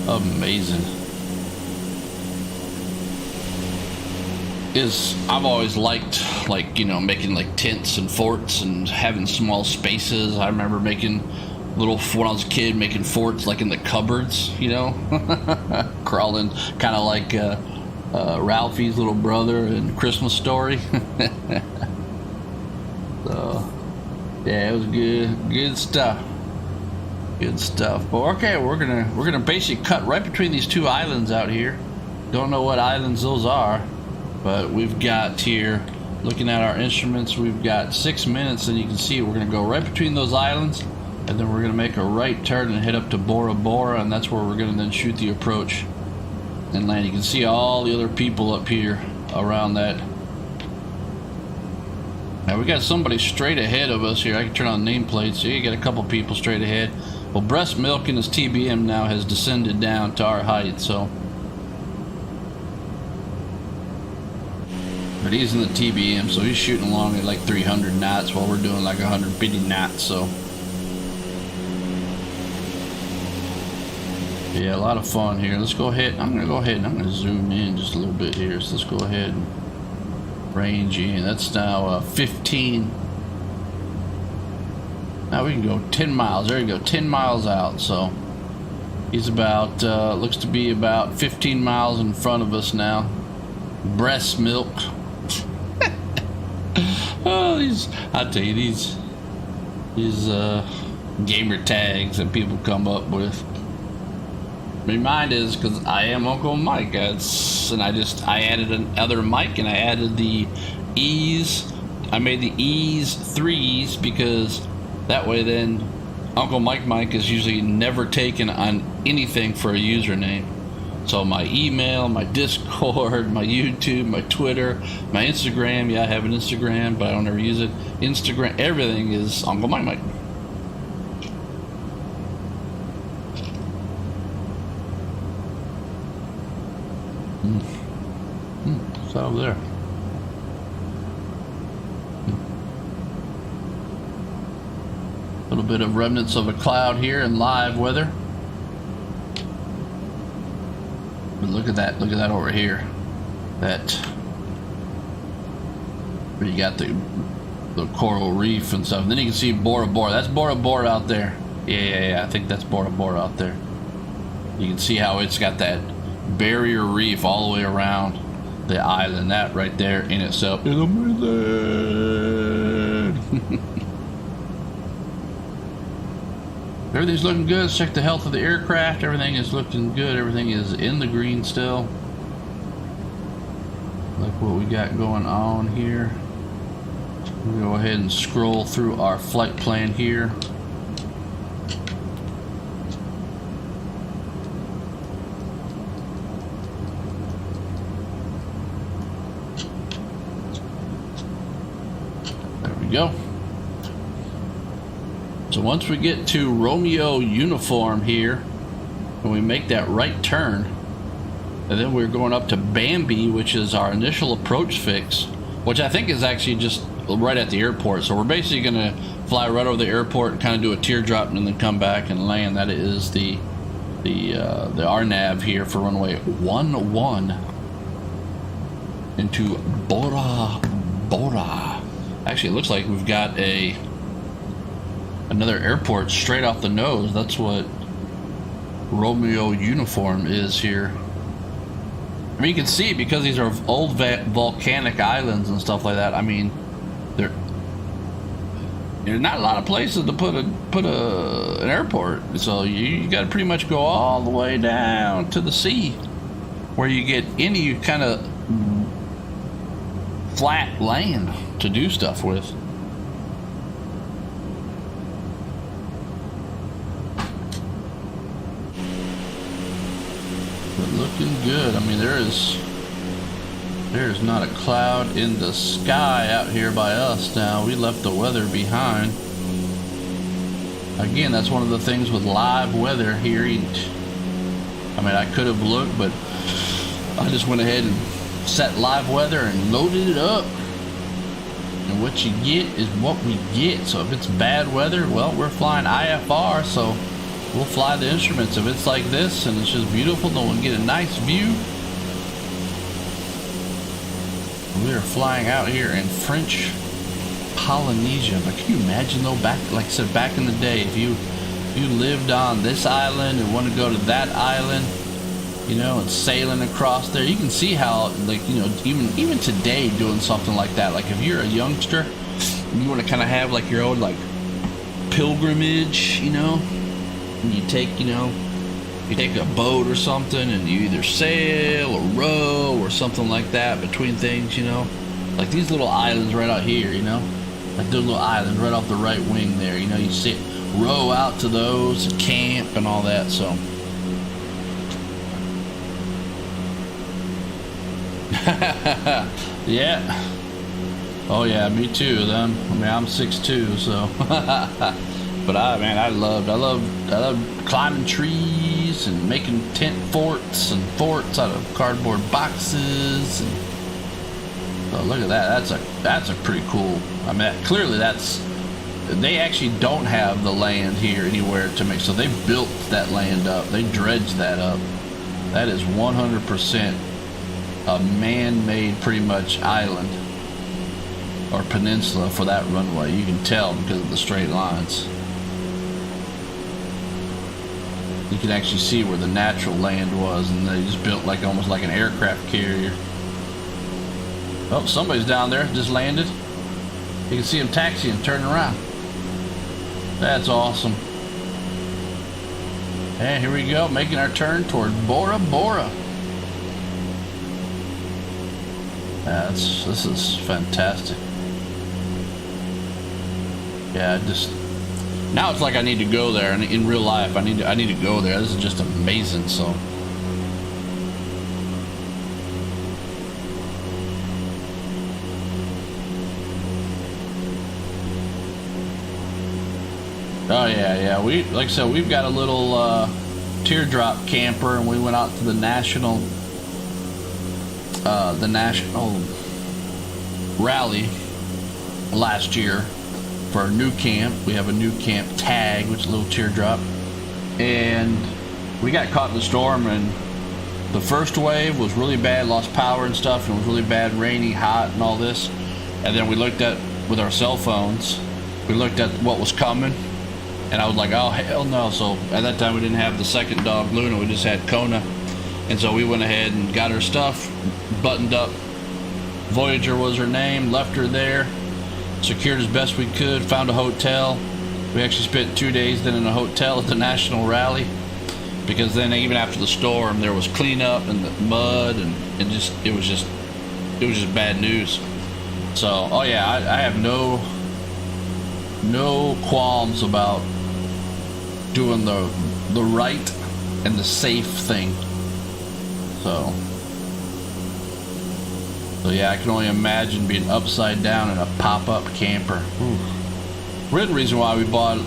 amazing. I've always liked, like, you know, making like tents and forts and having small spaces. I remember making when I was a kid, making forts like in the cupboards, you know, crawling kind of like Ralphie's little brother in Christmas Story. So yeah, it was good stuff. Good stuff. But okay, we're gonna basically cut right between these two islands out here. Don't know what islands those are, but we've got here, looking at our instruments, we've got 6 minutes, and you can see we're gonna go right between those islands, and then we're gonna make a right turn and head up to Bora Bora, and that's where we're gonna then shoot the approach and land. You can see all the other people up here around that. Now we got somebody straight ahead of us here. I can turn on nameplate, so you got a couple people straight ahead. Well, breast milk in his TBM now has descended down to our height, so. But he's in the TBM, so he's shooting along at like 300 knots while we're doing like 150 knots, so. Yeah, a lot of fun here. Let's go ahead. I'm going to go ahead and I'm going to zoom in just a little bit here. So let's go ahead and range in. That's now 15. Now we can go 10 miles. There you go, 10 miles out. So he's about, looks to be about 15 miles in front of us now. Breast milk. Oh, I tell you, these gamer tags that people come up with. I mean, mine is because I am Uncle Mike. And I added another mic, and I added the E's. I made the E's 3s because that way then Uncle Mike is usually never taken on anything for a username. So my email, my Discord, my YouTube, my Twitter, my Instagram. Yeah, I have an Instagram, but I don't ever use it. Instagram, everything is Uncle Mike. What's that over there? A little bit of remnants of a cloud here in live weather. But look at that over here. That where you got the coral reef and stuff. And then you can see Bora Bora. That's Bora Bora out there. Yeah. I think that's Bora Bora out there. You can see how it's got that barrier reef all the way around the island. That right there in itself is amazing. Everything's looking good. Let's check the health of the aircraft. Everything is looking good. Everything is in the green still. Like what we got going on here. We'll go ahead and scroll through our flight plan here. There we go. So once we get to Romeo uniform here, and we make that right turn, and then we're going up to Bambi, which is our initial approach fix, which I think is actually just right at the airport. So we're basically going to fly right over the airport and kind of do a teardrop and then come back and land. That is the RNAV here for runway 11 into Bora Bora. Actually, it looks like we've got another airport straight off the nose. That's what Romeo uniform is here. I mean, you can see because these are old volcanic islands and stuff like that. I mean, there's not a lot of places to put an airport. So you got to pretty much go all the way down to the sea where you get any kind of flat land to do stuff with. Looking good. I mean, There's not a cloud in the sky out here by us now. We left the weather behind. Again, that's one of the things with live weather here. I mean, I could have looked, but I just went ahead and set live weather and loaded it up. And what you get is what we get. So if it's bad weather, well, we're flying IFR, so we'll fly the instruments. If it's like this and it's just beautiful, then we'll get a nice view. We are flying out here in French Polynesia. But can you imagine though, back, like I said, back in the day, if you lived on this island and want to go to that island, you know, and sailing across there, you can see how, like, you know, even today doing something like that, like if you're a youngster and you want to kind of have like your own like pilgrimage, you know, and you take, you know, you take a boat or something and you either sail or row or something like that between things, you know, like these little islands right out here, you know, like those little islands right off the right wing there, you know, you sit, row out to those, camp and all that. So yeah, oh yeah, me too then. I mean, I'm 6'2", so but I love climbing trees and making tent forts out of cardboard boxes. And oh, look at that. That's a pretty cool. I mean, clearly they actually don't have the land here anywhere to make, so they built that land up. They dredged that up. That is 100% a man-made, pretty much, island or peninsula for that runway. You can tell because of the straight lines. You can actually see where the natural land was, and they just built like almost like an aircraft carrier. Oh, somebody's down there, just landed. You can see him taxiing, turning around. That's awesome. And here we go, making our turn toward Bora Bora. This is fantastic. Yeah, now it's like I need to go there, and in real life I need to go there. This is just amazing. So oh yeah, we, like I said, we've got a little teardrop camper, and we went out to the national rally last year for our new camp. We have a new camp tag, which is a little teardrop, and we got caught in the storm, and the first wave was really bad, lost power and stuff, and it was really bad, rainy, hot, and all this. And then we looked at, with our cell phones, we looked at what was coming, and I was like, oh hell no. So at that time we didn't have the second dog Luna, we just had Kona, and so we went ahead and got her stuff buttoned up. Voyager was her name, left her there, secured as best we could, found a hotel. We actually spent 2 days then in a hotel at the national rally, because then even after the storm there was cleanup and the mud, and it was just bad news. So oh yeah, I have no qualms about doing the right and the safe thing. So yeah, I can only imagine being upside down in a pop-up camper. Real reason why we bought,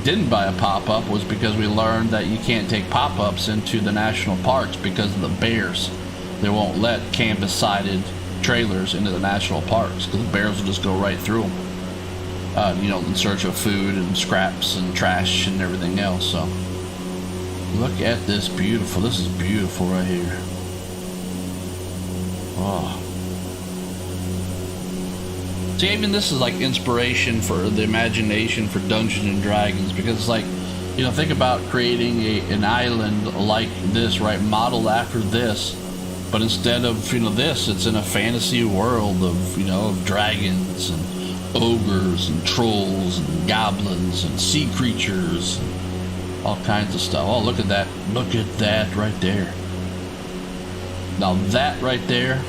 didn't buy a pop-up was because we learned that you can't take pop-ups into the national parks because of the bears. They won't let canvas-sided trailers into the national parks because the bears will just go right through them. In search of food and scraps and trash and everything else. So look at this beautiful. This is beautiful right here. Oh. See, even this is like inspiration for the imagination for Dungeons and Dragons, because it's like, think about creating an island like this, right, modeled after this, but instead of this, it's in a fantasy world of dragons and ogres and trolls and goblins and sea creatures and all kinds of stuff. Oh, look at that right there. Now that right there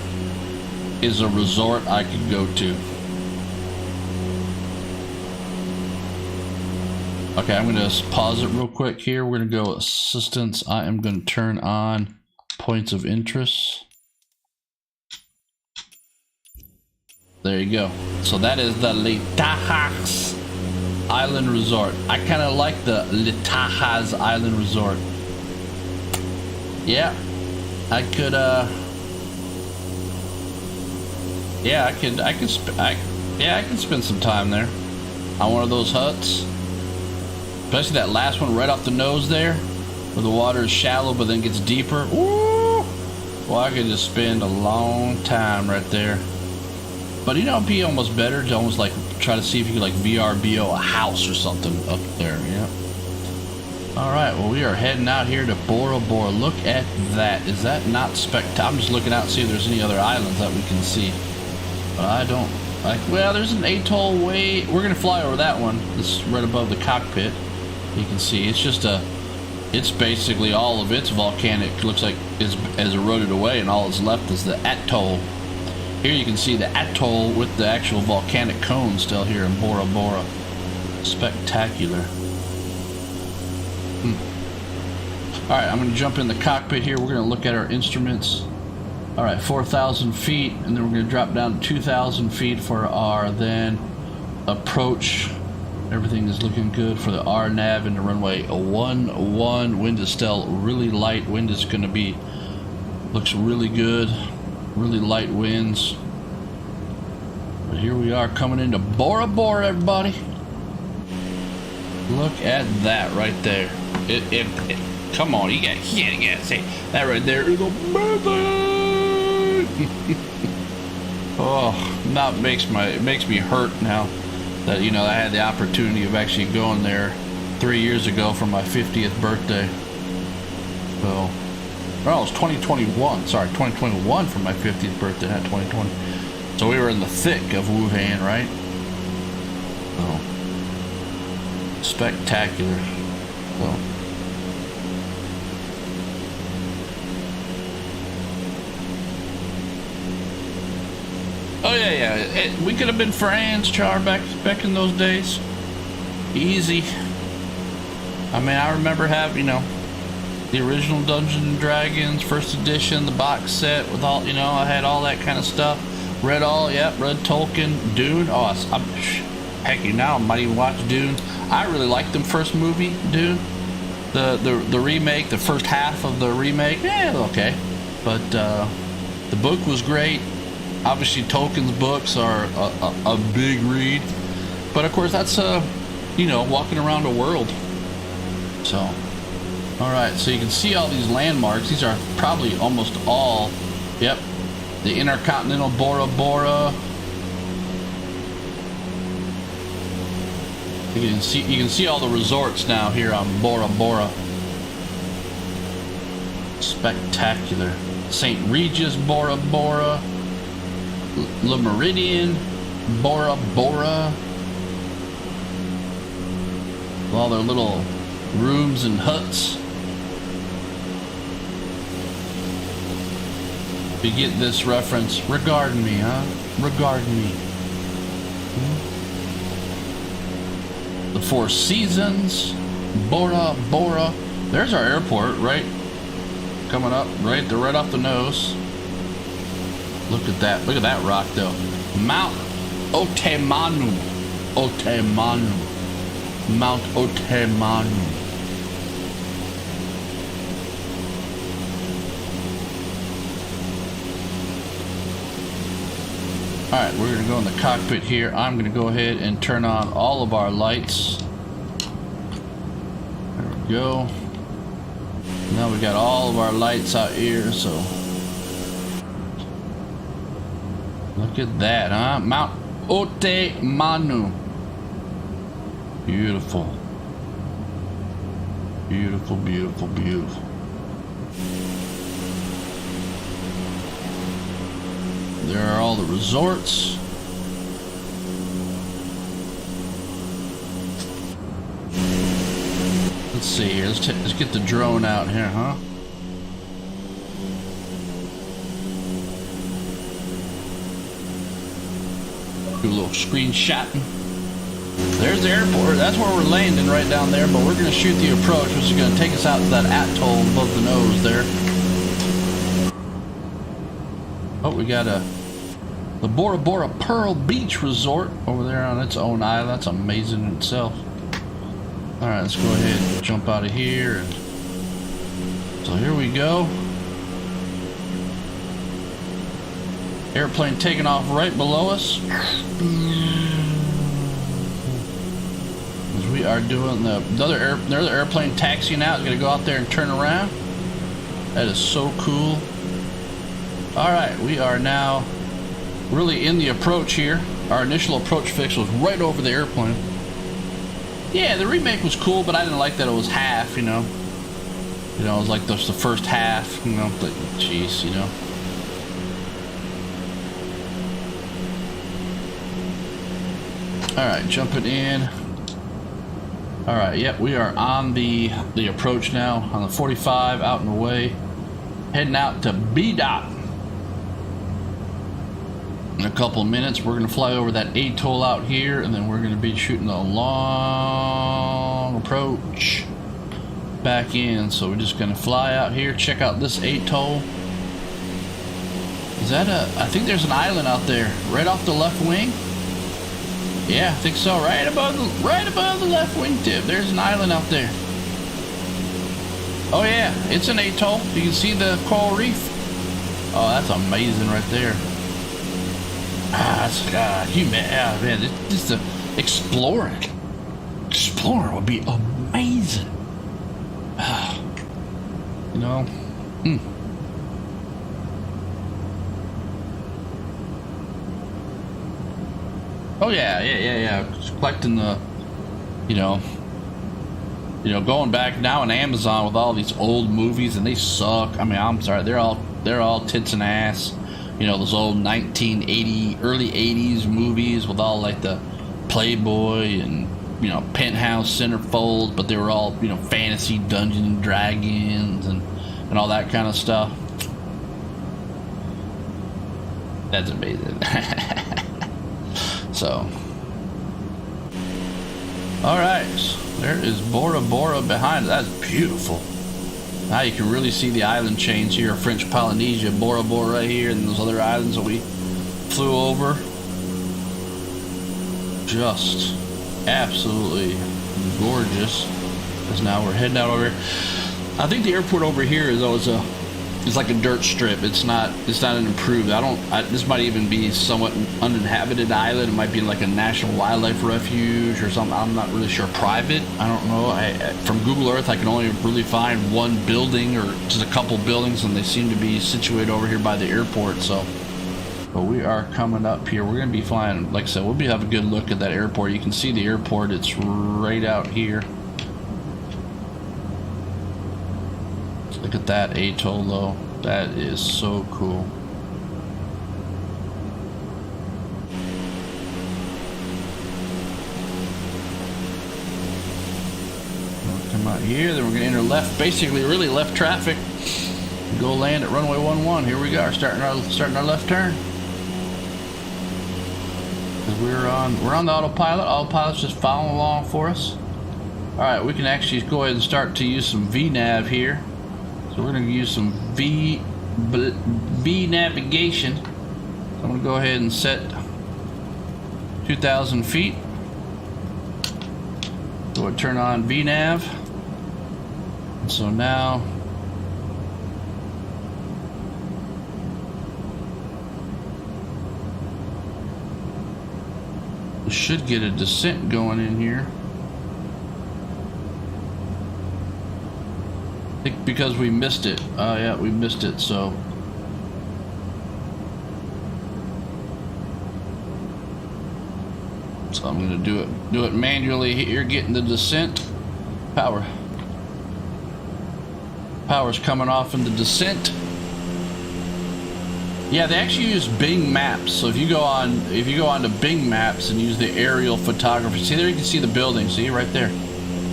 is a resort I could go to. Okay, I'm going to pause it real quick here. We're going to go assistance. I am going to turn on points of interest. There you go. So that is the Litajas Island Resort. I kind of like the Litajas Island Resort. Yeah, I could. Yeah, I could spend some time there on one of those huts. Especially that last one right off the nose there, where the water is shallow but then gets deeper. Ooh! Well, I could just spend a long time right there. But you know, it'd be almost better to almost like try to see if you could like VRBO a house or something up there. Yeah. All right. Well, we are heading out here to Bora Bora. Look at that. Is that not spectacular? I'm just looking out to see if there's any other islands that we can see. But I don't. Well, there's an atoll way. We're gonna fly over that one. It's right above the cockpit. You can see it's just it's basically all of its volcanic looks like is eroded away, and all that's left is the atoll. Here you can see the atoll with the actual volcanic cone still here in Bora Bora. Spectacular. Alright, I'm going to jump in the cockpit here. We're going to look at our instruments. Alright, 4,000 feet, and then we're going to drop down to 2,000 feet for our then approach. Everything is looking good for the RNAV and the runway 11. Wind is still really light. Wind is going to be, looks really good. Really light winds. But here we are coming into Bora Bora, everybody. Look at that right there. Come on, you gotta say that right there is amazing. Oh, that makes me hurt now that, you know, I had the opportunity of actually going there 3 years ago for my 50th birthday. So. Oh, it was 2021. Sorry, 2021 for my 50th birthday, not 2020. So we were in the thick of Wuhan, right? So spectacular. So oh yeah. We could have been friends, Char, back in those days. Easy. I mean, I remember having, you know, the original Dungeons and Dragons, first edition, the box set with all, you know, I had all that kind of stuff. Read Tolkien, Dune. Oh, heck, you now I might even watch Dune. I really liked the first movie, Dune. The remake, the first half of the remake, okay. But the book was great. Obviously, Tolkien's books are a big read. But of course, that's you know, walking around the world. So. Alright, so you can see all these landmarks. These are probably almost all, yep, the Intercontinental Bora Bora. You can see all the resorts now here on Bora Bora. Spectacular. St. Regis Bora Bora, Le Meridian Bora Bora. All their little rooms and huts. If you get this reference, regard me, huh? Regard me. The Four Seasons, Bora Bora. There's our airport, right? Coming up, right off the nose. Look at that. Look at that rock, though. Mount Otemanu. Mount Otemanu. Alright, we're going to go in the cockpit here. I'm going to go ahead and turn on all of our lights. There we go. Now we got all of our lights out here, so. Look at that, huh? Mount Otemanu. Beautiful. Beautiful, beautiful, beautiful. There are all the resorts. Let's see here. Let's get the drone out here, huh? Do a little screenshotting. There's the airport. That's where we're landing, right down there. But we're going to shoot the approach, which is going to take us out to that atoll above the nose there. Oh, we got a The Bora Bora Pearl Beach Resort over there on its own island. That's amazing in itself. Alright, let's go ahead and jump out of here. And so here we go. Airplane taking off right below us. As we are doing another airplane taxiing out. It's going to go out there and turn around. That is so cool. Alright, we are now really in the approach here. Our initial approach fix was right over the airplane. Yeah, the remake was cool, but I didn't like that it was half, you know. You know, it was like the first half, you know, but jeez, you know. Alright, jumping in. Alright, yep, we are on the approach now, on the 45, out and away. Heading out to B-Dot. In a couple of minutes, we're going to fly over that atoll out here, and then we're going to be shooting a long approach back in. So we're just going to fly out here, check out this atoll. Is that I think there's an island out there, right off the left wing. Yeah, I think so. Right above the left wing tip. There's an island out there. Oh yeah, it's an atoll. You can see the coral reef. Oh, that's amazing right there. Man, just exploring would be amazing. You know. Oh yeah. Just collecting the, you know, going back now on Amazon with all these old movies, and they suck. I mean, I'm sorry, they're all tits and ass. You know, those old 1980, early 80s movies with all like the Playboy and, you know, Penthouse centerfold, but they were all, you know, fantasy Dungeons and Dragons and all that kind of stuff. That's amazing. So, alright, there is Bora Bora behind us. That's beautiful. Now you can really see the island chains here, French Polynesia, Bora Bora right here, and those other islands that we flew over. Just absolutely gorgeous. Because now we're heading out over here. I think the airport over here is always it's like a dirt strip. It's not an improved. This might even be somewhat uninhabited island. It might be like a national wildlife refuge or something. I'm not really sure. Private. I don't know. From Google Earth, I can only really find one building or just a couple buildings, and they seem to be situated over here by the airport. So, but we are coming up here. We're going to be flying. Like I said, we'll have a good look at that airport. You can see the airport. It's right out here. Look at that atoll though. That is so cool. We'll come out here, then we're going to enter left, basically really left traffic. Go land at runway 11. Here we go, starting our left turn. We're on the autopilot. Autopilot's just following along for us. All right, we can actually go ahead and start to use some VNav here. So we're going to use some V navigation. So I'm going to go ahead and set 2,000 feet. Go ahead and turn on VNav. And so now we should get a descent going in here. I think because we missed it. Yeah, we missed it, so. So I'm gonna do it manually here, getting the descent. Power's coming off in the descent. Yeah, they actually use Bing Maps. So if you go on to Bing Maps and use the aerial photography, see there you can see the building. See right there.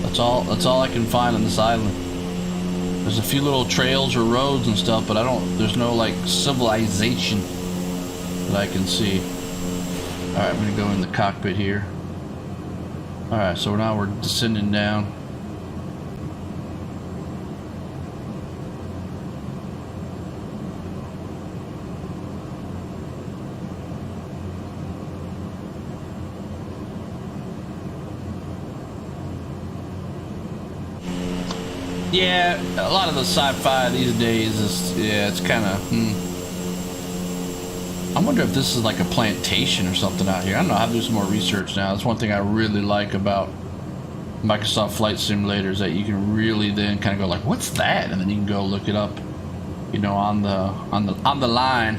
That's all I can find on this island. There's a few little trails or roads and stuff, but there's no like civilization that I can see. All right, I'm gonna go in the cockpit here. All right, so now we're descending down. Yeah, a lot of the sci-fi these days is, yeah, it's kind of, I wonder if this is like a plantation or something out here. I don't know. I have to do some more research now. That's one thing I really like about Microsoft Flight Simulator is that you can really then kind of go like, what's that? And then you can go look it up, you know, on the line.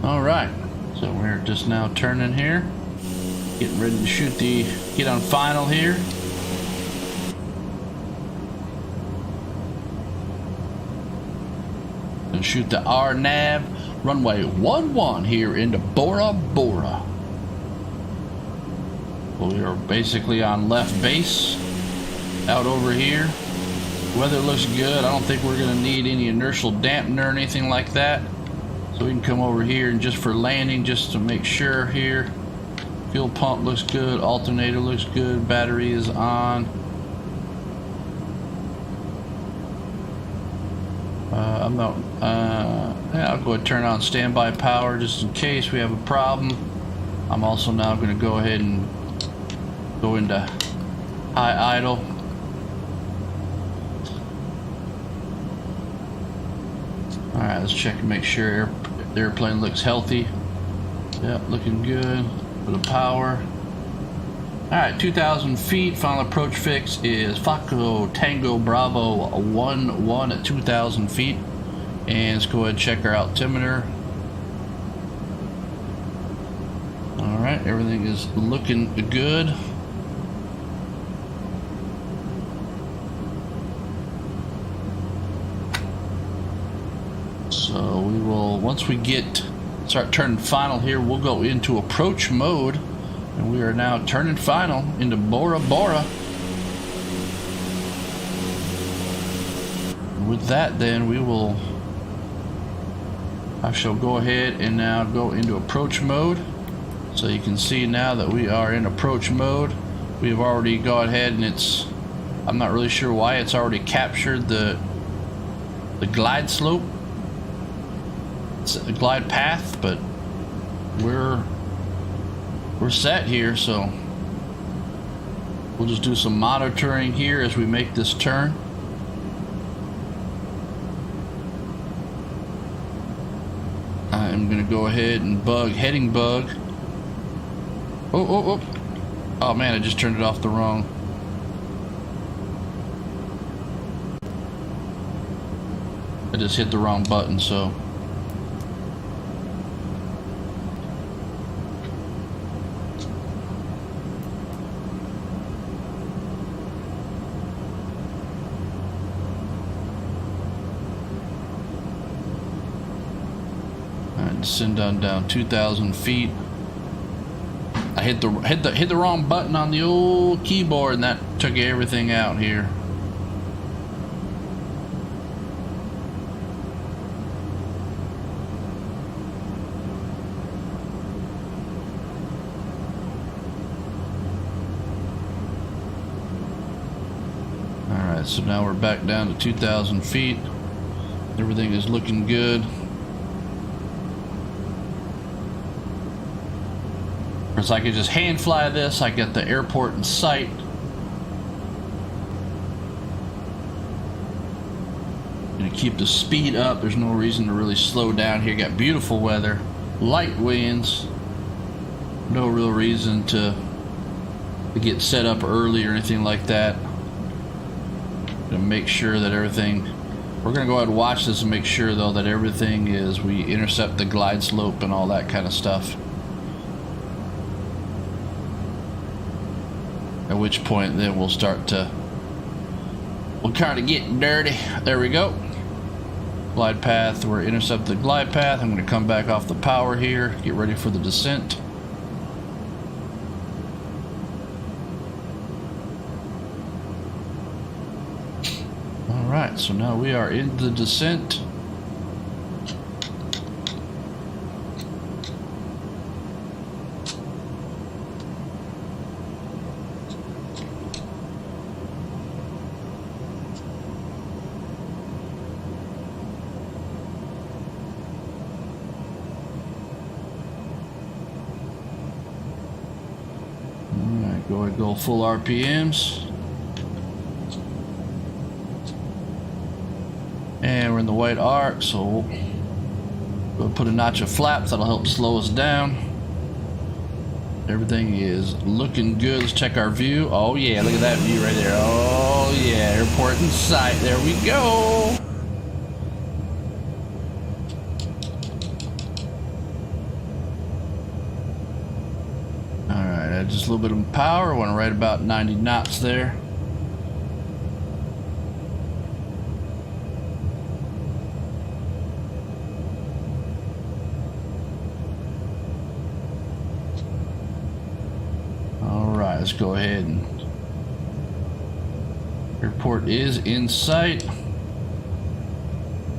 All right, so we're just now turning here, getting ready to shoot the get on final here. And shoot the RNAV runway 11 here into Bora Bora. Well, we are basically on left base out over here. Weather looks good. I don't think we're going to need any inertial dampener or anything like that. So we can come over here and just for landing, just to make sure here. Fuel pump looks good. Alternator looks good. Battery is on. I'm not. Yeah, I'll go ahead and turn on standby power just in case we have a problem. I'm also now going to go ahead and go into high idle. All right, let's check and make sure the airplane looks healthy. Yep, looking good for the power. All right, 2,000 feet. Final approach fix is Foco Tango Bravo 11 at 2,000 feet. And let's go ahead and check our altimeter. All right, everything is looking good. So we will, once we start turning final here, we'll go into approach mode. And we are now turning final into Bora Bora. With that, then I shall go ahead and now go into approach mode. So you can see now that we are in approach mode. We have already gone ahead and I'm not really sure why it's already captured the glide slope. It's a glide path, but we're set here, so we'll just do some monitoring here as we make this turn. I'm gonna go ahead and heading bug. Oh man, I just turned it off the wrong. I just hit the wrong button, so. Send on down 2,000 feet. I hit the wrong button on the old keyboard, and that took everything out here. All right, so now we're back down to 2,000 feet. Everything is looking good. So I could just hand fly this. I get the airport in sight. Gonna keep the speed up. There's no reason to really slow down here. Got beautiful weather, light winds. No real reason to get set up early or anything like that. Gonna make sure that everything. We're gonna go ahead and watch this and make sure though that everything is. We intercept the glide slope and all that kind of stuff. At which point then we'll kind of get dirty. There we go. Glide path, we're intercept the glide path. I'm going to come back off the power here, get ready for the descent. All right, so now we are in the descent. Go ahead and go full RPMs. And we're in the white arc, so we'll put a notch of flaps. That'll help slow us down. Everything is looking good. Let's check our view. Oh yeah, look at that view right there. Oh yeah, airport in sight. There we go. Alright, add just a little bit of power. I want to right about 90 knots there. Let's go ahead and airport is in sight,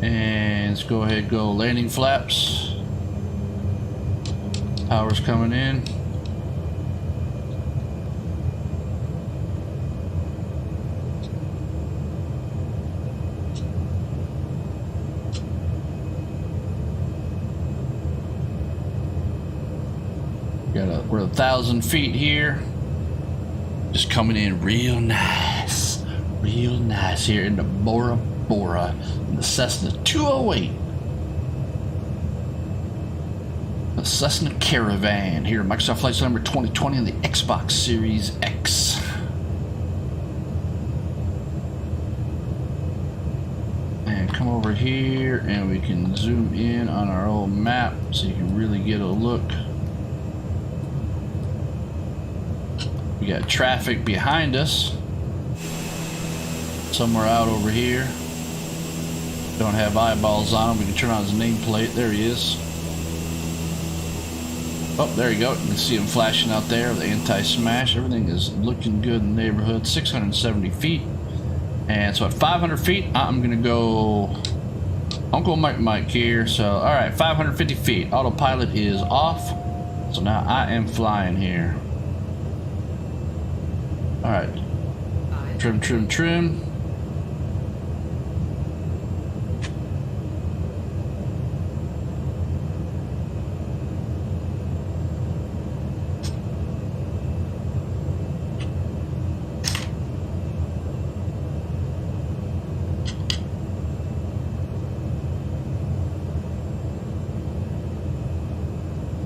and let's go ahead and go landing flaps. Power's coming in. We're 1,000 feet here. Just coming in real nice here in the Bora Bora in the Cessna 208. The Cessna Caravan here, Microsoft Flight Simulator number 2020 on the Xbox Series X. And come over here and we can zoom in on our old map so you can really get a look. We got traffic behind us. Somewhere out over here. Don't have eyeballs on him. We can turn on his nameplate. There he is. Oh, there you go. You can see him flashing out there with the anti-smash. Everything is looking good in the neighborhood. 670 feet. And so at 500 feet, I'm going to go Uncle Mike here. So, alright, 550 feet. Autopilot is off. So now I am flying here. Alright. Trim.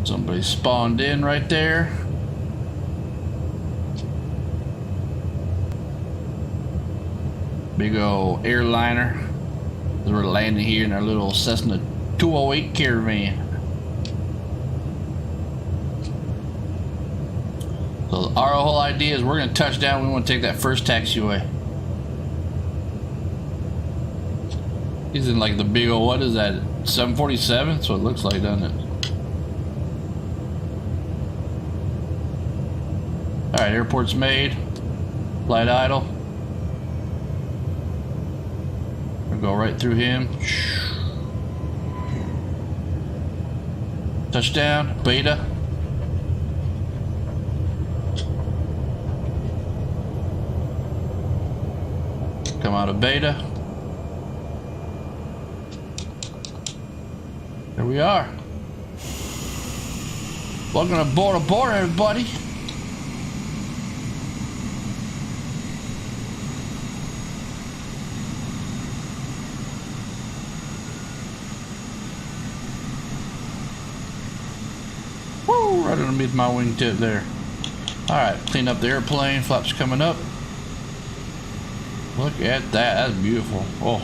Somebody spawned in right there. Big old airliner. We're landing here in our little Cessna 208 Caravan. So our whole idea is we're going to touch down. We want to take that first taxiway. He's in like the big old, what is that, 747? That's what it looks like, doesn't it? Alright, airport's made. Flight idle. We'll go right through him. Touchdown, beta. Come out of beta. There we are. Welcome to Bora Bora, everybody. Right underneath my wingtip there. Alright, clean up the airplane. Flaps coming up. Look at that. That's beautiful. Oh.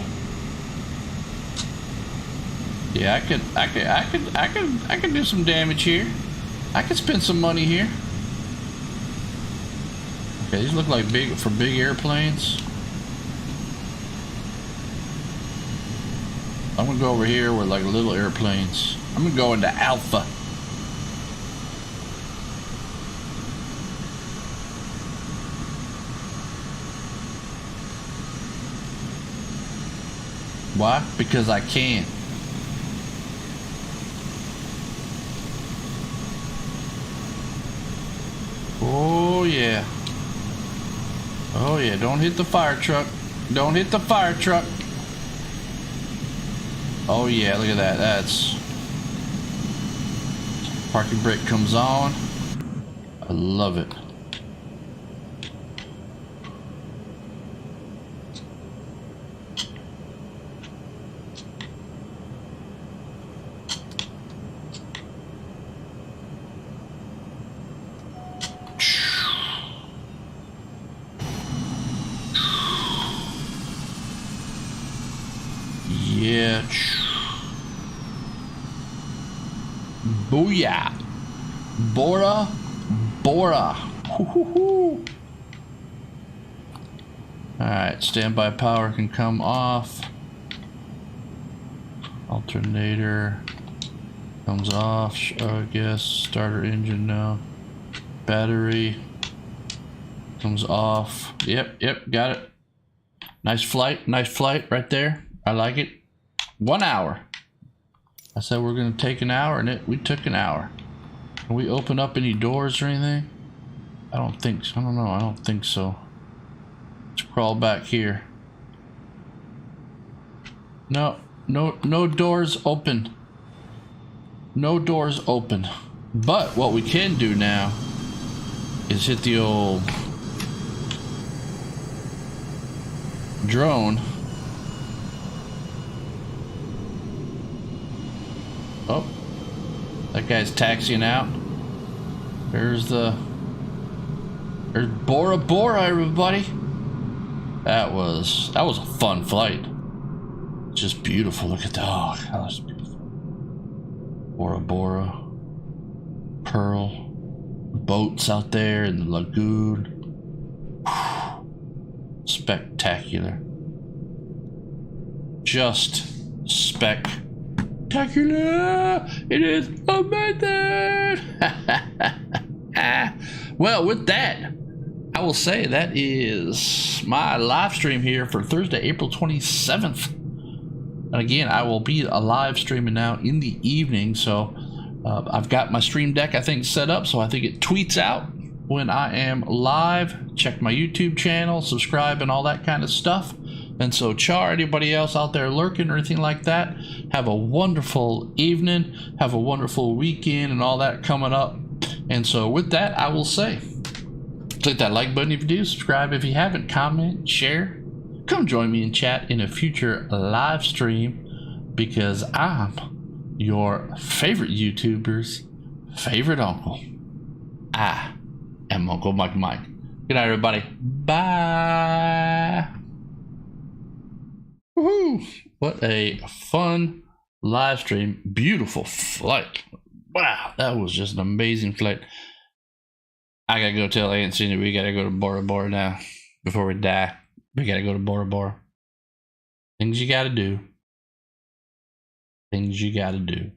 Yeah, I could do some damage here. I could spend some money here. Okay, these look like big airplanes. I'm gonna go over here with like little airplanes. I'm gonna go into Alpha. Why? Because I can. Oh yeah. Oh yeah, don't hit the fire truck. Don't hit the fire truck. Oh yeah, look at that. That's... Parking brake comes on. I love it. Yeah. Booyah. Bora Bora. Hoo-hoo-hoo. Alright, standby power can come off. Alternator comes off, I guess. Starter engine now. Battery comes off. Yep, got it. Nice flight right there. I like it. 1 hour. I said we're gonna take an hour, and we took an hour. Can we open up any doors or anything? I don't think so. I don't know. I don't think so. Let's crawl back here. No doors open. No doors open. But what we can do now is hit the old drone. Oh, that guy's taxiing out. There's Bora Bora, everybody. That was a fun flight. Just beautiful. Look at that. Oh, that was beautiful. Bora Bora. Pearl. Boats out there in the lagoon. Spectacular. Just spectacular. It is amazing. Well, with that, I will say that is my live stream here for Thursday, April 27th. And again, I will be live streaming now in the evening. So I've got my stream deck, I think, set up. So I think it tweets out when I am live. Check my YouTube channel, subscribe, and all that kind of stuff. And so, Char, anybody else out there lurking or anything like that, have a wonderful evening. Have a wonderful weekend and all that coming up. And so with that, I will say, click that like button if you do, subscribe if you haven't, comment, share. Come join me in chat in a future live stream, because I'm your favorite YouTuber's favorite uncle. I am Uncle Mike. Good night, everybody. Bye. Woohoo! What a fun live stream. Beautiful flight. Wow, that was just an amazing flight. I gotta go tell Aunt Cindy we gotta go to Bora Bora now before we die. We gotta go to Bora Bora. Things you gotta do. Things you gotta do.